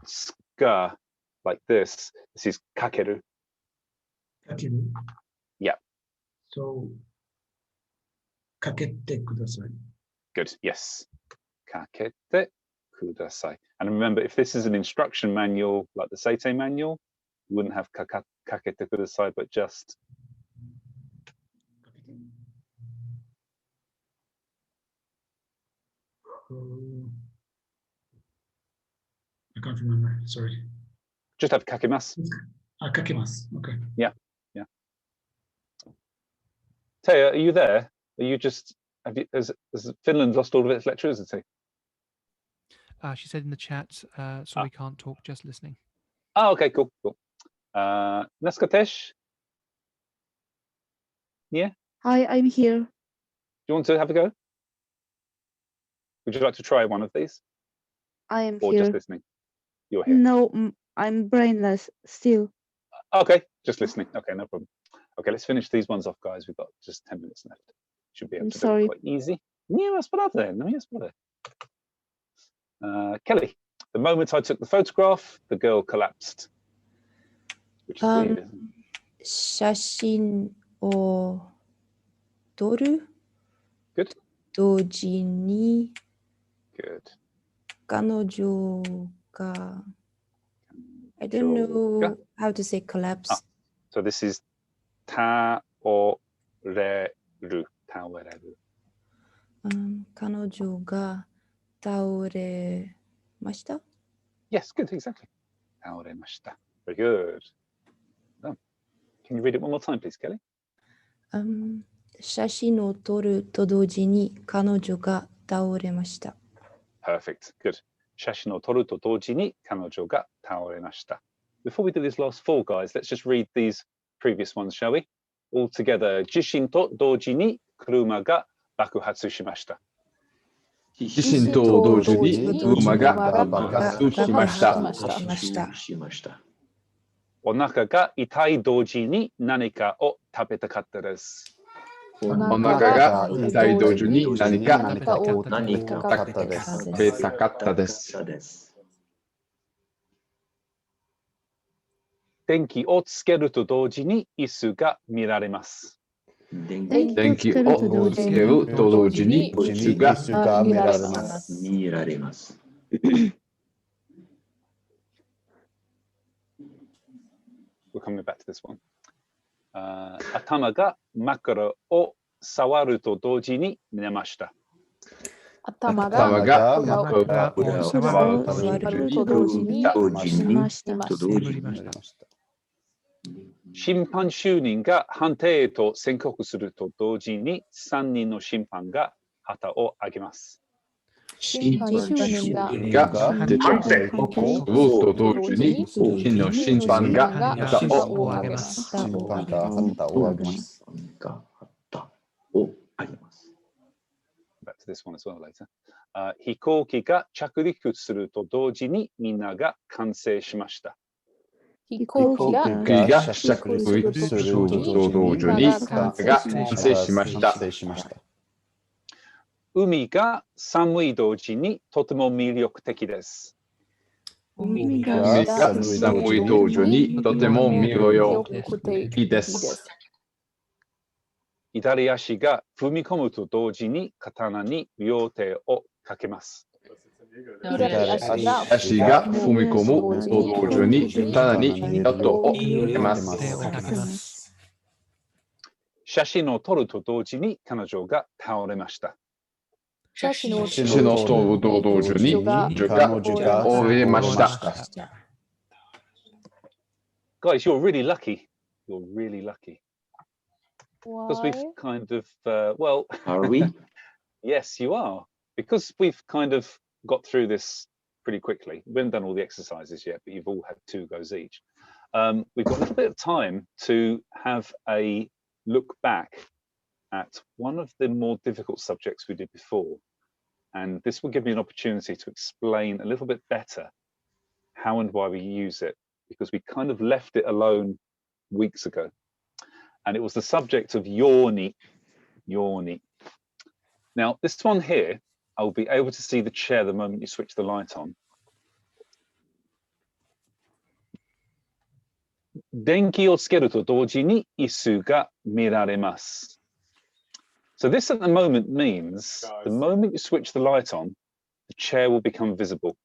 ska like this. This is kakeru. Kakeru. Yeah. So かけてください。Good. Yes. Kakete kudasai. And remember, if this is an instruction manual like the Seitei manual, you wouldn't have kakete kudasai, but just I can't remember. Sorry. Just have kakemas. Kakemas. Okay. Yeah. Taya, are you there? Are you just? Has Finland lost all of its electricity? She said in the chat, so we can't talk, just listening. Oh, okay, cool. Neskatesh? Yeah? Hi, I'm here. Do you want to have a go? Would you like to try one of these? I am or here. Or just listening? You're here. No, I'm brainless still. Okay, just listening. Okay, no problem. Okay, let's finish these ones off, guys. We've got just 10 minutes left. Should be able to do it quite easy. Kelly, the moment I took the photograph, the girl collapsed. Which is weird, isn't it? 写真を撮る Good. 同時に Good. 彼女が I don't know how to say collapse. So this is 倒れる。彼女が倒れました Yes, good, exactly. 倒れました。Very good. Can you read it one more time, please, Kelly? 写真を撮ると同時に彼女が倒れました。Perfect, good. 写真を撮ると同時に彼女が taoremashita. Before we do these last four, guys, let's just read these previous ones, shall we? All together. Jishin to doji ni kuruma ga bakuhatsu shimashita. 地震と同時に車が爆発しました。お腹が痛い同時に何かを食べたかったです。お腹が痛い同時に何か食べたかったです。電気をつけると同時に椅子が見られます。電気をつけると同時に椅子が見られます。We're coming back to this one. 頭が枕を触ると同時に寝ました。頭が枕を触ると同時に寝ました。審判就任が判定へと宣告すると同時に3人の審判が旗を上げます。審判就任が出てと同時に真の審判が旗を上げます。Back to this one as well later. 飛行機が着陸すると同時にみんなが完成しました。飛行機が着陸すると同時に完成しました。海が寒い同時にとても魅力的です。海が寒い同時にとても魅力的です。左足が踏み込むと同時に刀に両手をかけます。足が踏み込むと同時に刀に両手をかけます。写真を撮ると同時に彼女が倒れました。写真を撮ると同時に彼女が倒れました。Guys, you're really lucky. You're really lucky. Why? Because we've kind of, well... Are we? Yes, you are. Because we've kind of got through this pretty quickly. We haven't done all the exercises yet, but you've all had 2 goes each. We've got a little bit of time to have a look back at one of the more difficult subjects we did before. And this will give me an opportunity to explain a little bit better how and why we use it, because we kind of left it alone weeks ago. And it was the subject of yoni. Now, this one here, I'll be able to see the chair the moment you switch the light on. Denki o tsukeru to doji ni isu ga miraremasu. So this at the moment means the moment you switch the light on, the chair will become visible.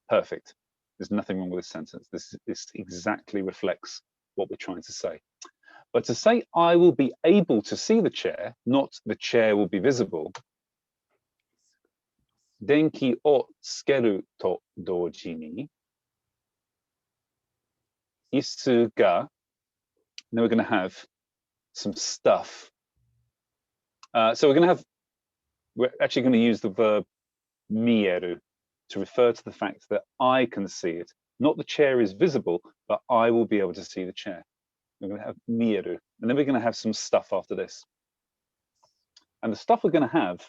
Perfect. There's nothing wrong with this sentence. This exactly reflects what we're trying to say. But to say I will be able to see the chair, not the chair will be visible. Denki o tsukeru to doji ni isu ga. Now we're going to have some stuff. So we're actually going to use the verb mieru to refer to the fact that I can see it. Not the chair is visible, but I will be able to see the chair. We're going to have mieru, and then we're going to have some stuff after this. And the stuff we're going to have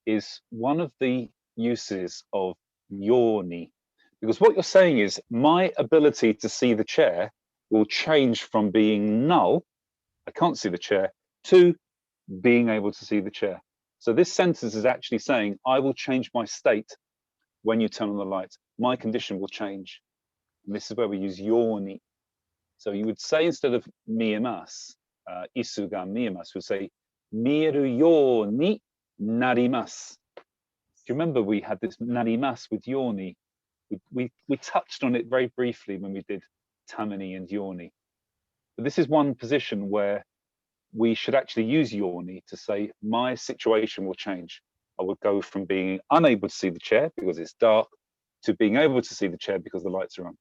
is one of the uses of yoni, because what you're saying is my ability to see the chair will change from being null, I can't see the chair, to being able to see the chair. So this sentence is actually saying I will change my state when you turn on the light. My condition will change. And this is where we use yoni. So you would say instead of miemasu, isu ga miemasu, we would say mieru yo ni narimasu. Do you remember we had this narimasu with yoni? We touched on it very briefly when we did tamani and yoni. But this is one position where we should actually use yoni to say my situation will change. I would go from being unable to see the chair because it's dark to being able to see the chair because the lights are on.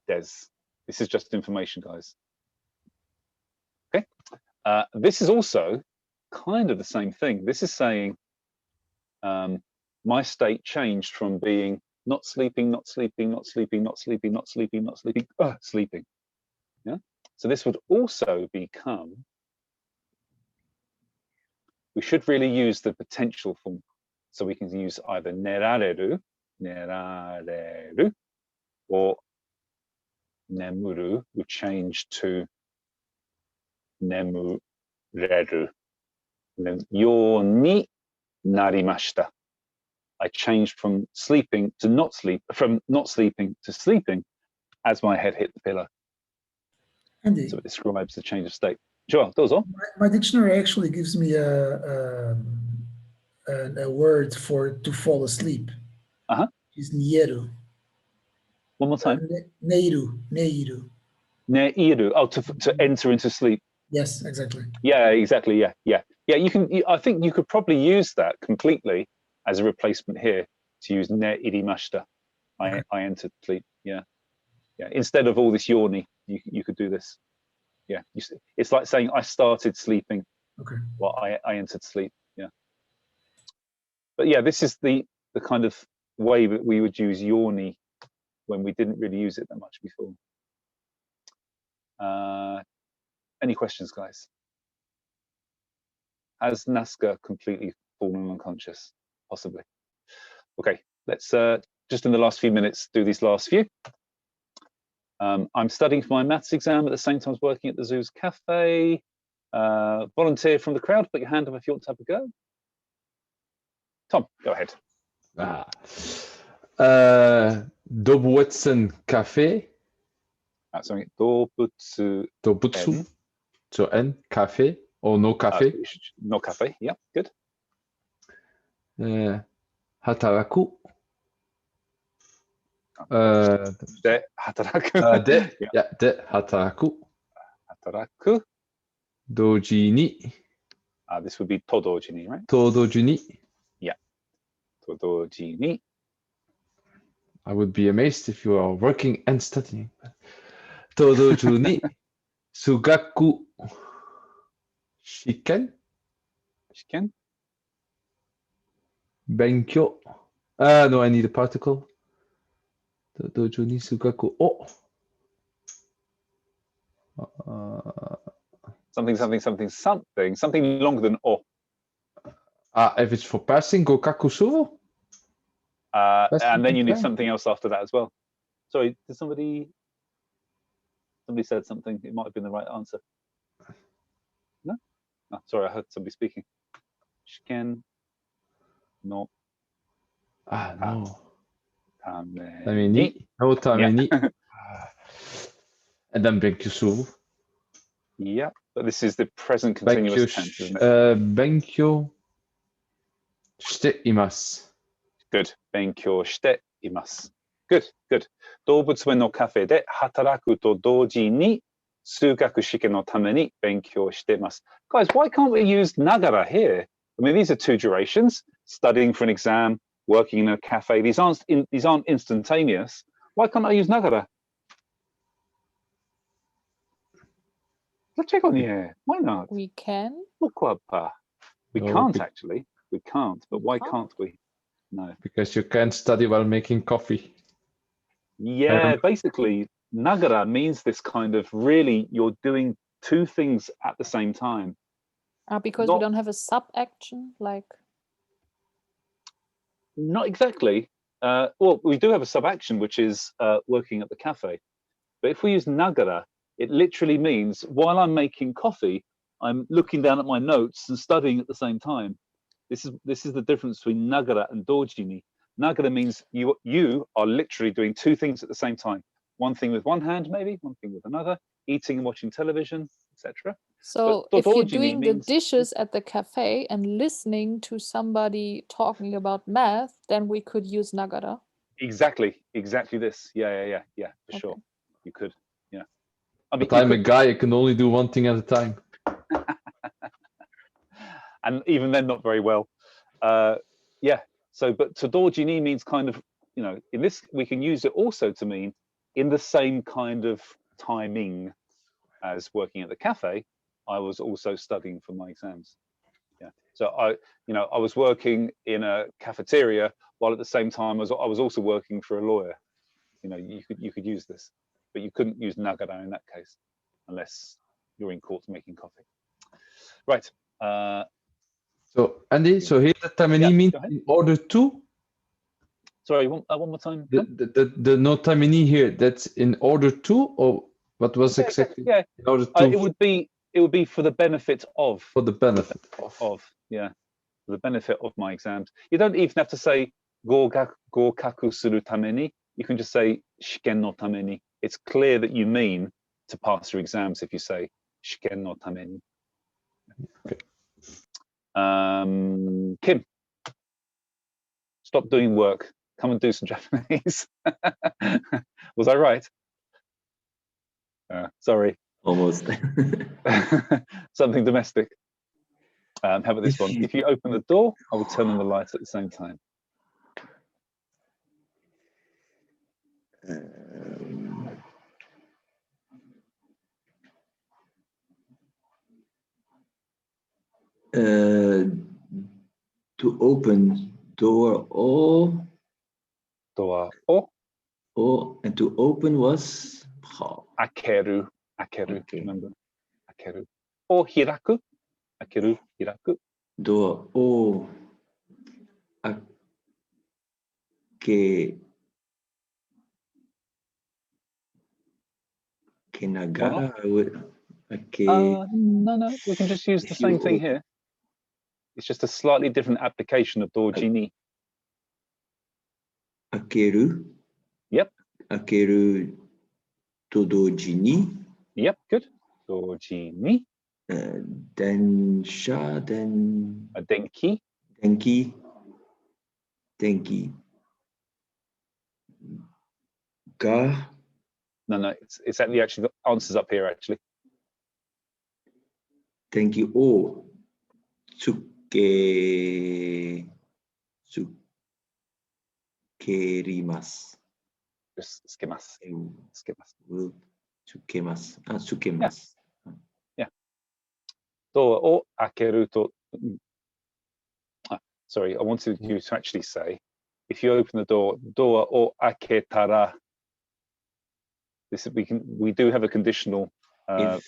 This is just information, guys. Okay. This is also kind of the same thing. This is saying my state changed from being not sleeping, not sleeping, not sleeping, not sleeping, not sleeping, not sleeping, sleeping. Yeah. So this would also become, we should really use the potential form. So we can use either nerareru, nerareru, or nemuru will change to nemureru. Yo ni narimashita. I changed from sleeping to not sleep, from not sleeping to sleeping as my head hit the pillow. Andy, so it describes the change of state. Sure, goes on. My dictionary actually gives me a word for to fall asleep. It's nieru. One more time. Neiru. Neiru. Oh, to enter into sleep. Yes, exactly. Yeah, exactly. Yeah. You can. I think you could probably use that completely as a replacement here to use ne irimashita. I entered sleep. Yeah. Instead of all this yawning, you could do this. Yeah. It's like saying I started sleeping. Okay. Well, I entered sleep. Yeah. But yeah, this is the kind of way that we would use yawny when we didn't really use it that much before. Any questions, guys? Has Nazca completely fallen unconscious? Possibly. Okay, let's just in the last few minutes do these last few. I'm studying for my maths exam at the same time as working at the Zoo's Cafe. Volunteer from the crowd, put your hand up if you want to have a go. Tom, go ahead. Dobutsen Cafe. Sorry, Dobutsu. So N, cafe, or no cafe. No cafe, yeah, good. Hataraku. De hataraku. De hataraku. Hataraku. Doji ni. This would be todoji ni, right? Todoji ni. Yeah. Todoji ni. I would be amazed if you are working and studying. Todoju ni. Sugaku. Shiken. Benkyo. No, I need a particle. Dojo ni sugaku o. Something longer than o. If it's for passing, gokaku suru. And then you need something else after that as well. Sorry, did somebody said something? It might have been the right answer. No? Oh, sorry, I heard somebody speaking. Shiken no. No. Tameni. No tameni. Yeah. And then benkyo suru. Yeah, but this is the present continuous tense, isn't it? Benkyo shite imasu. Good. Benkyo shite imasu. Good. Doubutsu no cafe de hataraku to doji ni sugaku shike no tame ni benkyou shite imasu. Guys, why can't we use nagara here? I mean, these are two durations: studying for an exam, working in a cafe. These aren't instantaneous. Why can't I use nagara? Let's check on here. Why not? We can. We can't actually. We can't. But why can't we? No. Because you can't study while making coffee. Yeah, basically, nagara means this kind of really you're doing two things at the same time. Because we don't have a sub-action, like? Not exactly. Well, we do have a sub-action, which is working at the cafe. But if we use nagara, it literally means while I'm making coffee, I'm looking down at my notes and studying at the same time. This is the difference between nagara and dojini. Nagara means you are literally doing two things at the same time. One thing with one hand, maybe, one thing with another, eating and watching television, etc. So if you're doing the dishes at the cafe and listening to somebody talking about math, then we could use nagara. Exactly this. Yeah, for sure. You could, yeah. I mean, but I'm a guy, I can only do one thing at a time. And even then, not very well. Yeah. So, but todorji ni means kind of, in this, we can use it also to mean in the same kind of timing as working at the cafe, I was also studying for my exams. Yeah. So I was working in a cafeteria while at the same time I was also working for a lawyer. You could use this, but you couldn't use nagara in that case unless you're in court making coffee. Right. So Andy, so here the tamini means in order to. Sorry, one more time. The no tamini here, that's in order to, or what was exactly? Yeah. In order to. It would be for the benefit of. For the benefit of. Yeah. For the benefit of my exams. You don't even have to say gokaku suru tameni. You can just say shiken no tameni. It's clear that you mean to pass your exams if you say shiken no tameni. Okay. Kim, stop doing work. Come and do some Japanese. Was I right? Sorry. Almost. Something domestic. How about this one? If you open the door, I will turn on the lights at the same time. To open door o. And to open was akeru. Remember, akeru. O hiraku. Akeru, hiraku. Door o kenagara. No. We can just use the same thing here. It's just a slightly different application of dojini. Akeru. Yep. Akeru to dojini. Yep, good. Dojini. Densha, then. Denki. Denki. Ga. No. It's actually the answers up here actually. Denki o. Tsukerimasu. Just tsukemas. Will tsukemasu. Tsukemasu. Yeah. Door o akeru to. Sorry, I wanted you to actually say, if you open the door o aketara. This we do have a conditional. If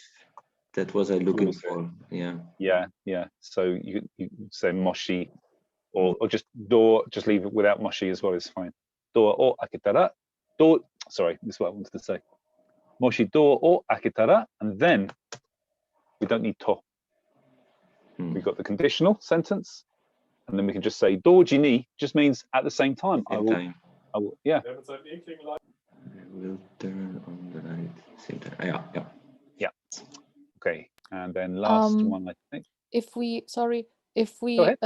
that was I looking for. Yeah. Yeah. So you say moshi, or just door. Just leave it without moshi as well is fine. Door o aketara. Door. Sorry, this is what I wanted to say. Moshi door o aketara, and then we don't need to. We've got the conditional sentence, and then we can just say dojini. Just means at the same time. I will. Yeah. I will turn on the light same time. Yeah. Okay, and then last one, I think. If we Go ahead.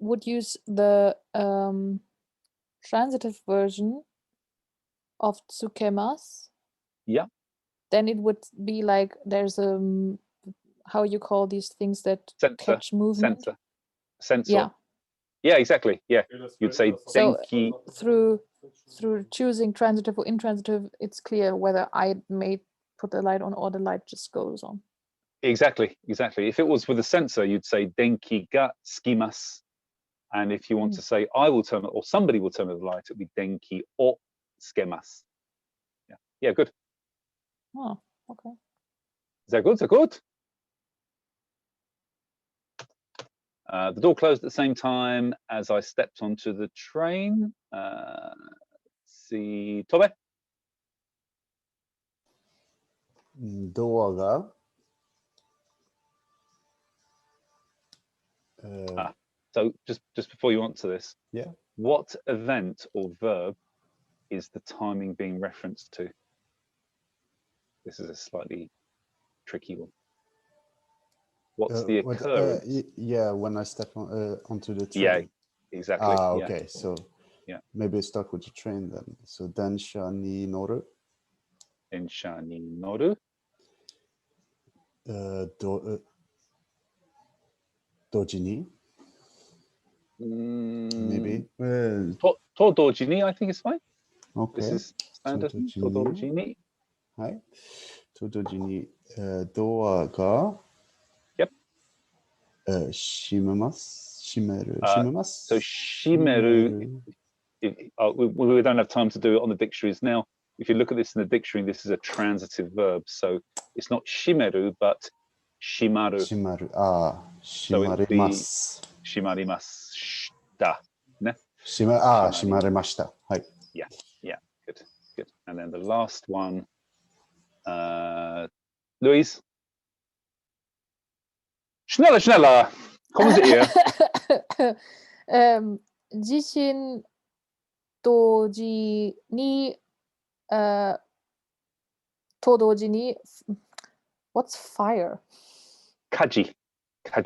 would use the transitive version of tsukemas, yeah, then it would be like there's how you call these things that catch movement. Sensor. Yeah, exactly. Yeah, you'd say denki. So through choosing transitive or intransitive, it's clear whether I may put the light on or the light just goes on. Exactly. If it was with a sensor, you'd say denki ga tsukimasu. And if you want to say I will turn it or somebody will turn on the light, it'd be denki o tsukemasu. Yeah, good. Oh, okay. Is that good? The door closed at the same time as I stepped onto the train. See, Tobe? Door So just before you answer this, yeah, what event or verb is the timing being referenced to? This is a slightly tricky one. What's the occurrence? Yeah, when I step onto the train. Yeah, exactly. Okay, yeah. So yeah, maybe start with the train then. So densha ni noru. Densha ni noru. Dojini. Maybe. To dojini, I think it's fine. Okay. This is standard. To dojini. Hi. To dojini. Door ga. Yep. Shimeru. So shimeru, we don't have time to do it on the dictionaries now. If you look at this in the dictionary, this is a transitive verb. So it's not shimeru, but shimaru. Shimaru. Shimarimasu. Shimarimashita. Ne? Shimarimashita. Hi. Yeah, good. And then the last one, Louise. Schneller. Kommen Sie ihr. 地震と同時にと同時に What's fire? 火事あ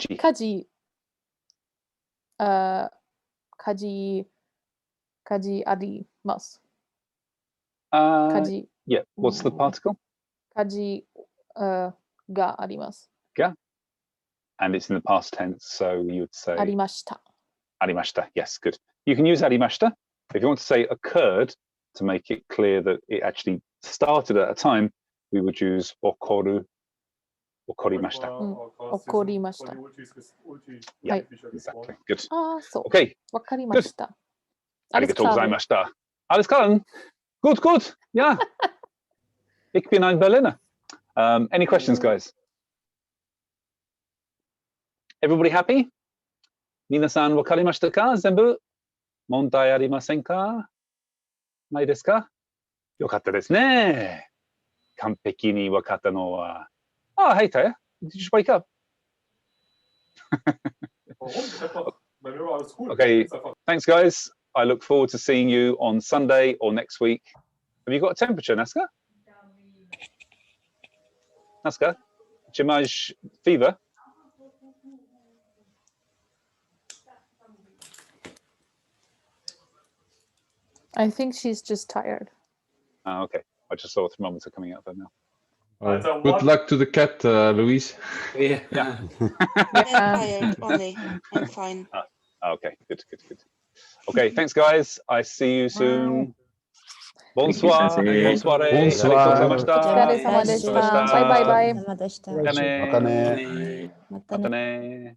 ります。Yeah, what's the particle? 火事があります。Yeah. And it's in the past tense, so you would say ありました。Arimashita. Yes, good. You can use arimashita. If you want to say occurred, to make it clear that it actually started at a time, we would use okoru, okorimashita. Okorimashita. Yeah, exactly. Good. So. Okay. わかりました。Arigatou gozaimashita. Alles klar. Good. Yeah. Ich bin ein Berliner. Any questions, guys? Everybody happy? 皆さんわかりましたか？全部問題ありませんか？ないですか？よかったですね。完璧にわかったのは。Hey Taya, did you just wake up? Okay, thanks guys. I look forward to seeing you on Sunday or next week. Have you got a temperature, Naska? Naska? Chimaj fever? I think she's just tired. Okay. I just saw a thermometer coming out there now. Good luck to the cat, Louise. Yeah. Tired only. I'm fine. Okay, good. Okay, thanks guys. I see you soon. Bonsoir. Bonsoir. Bye. Matane.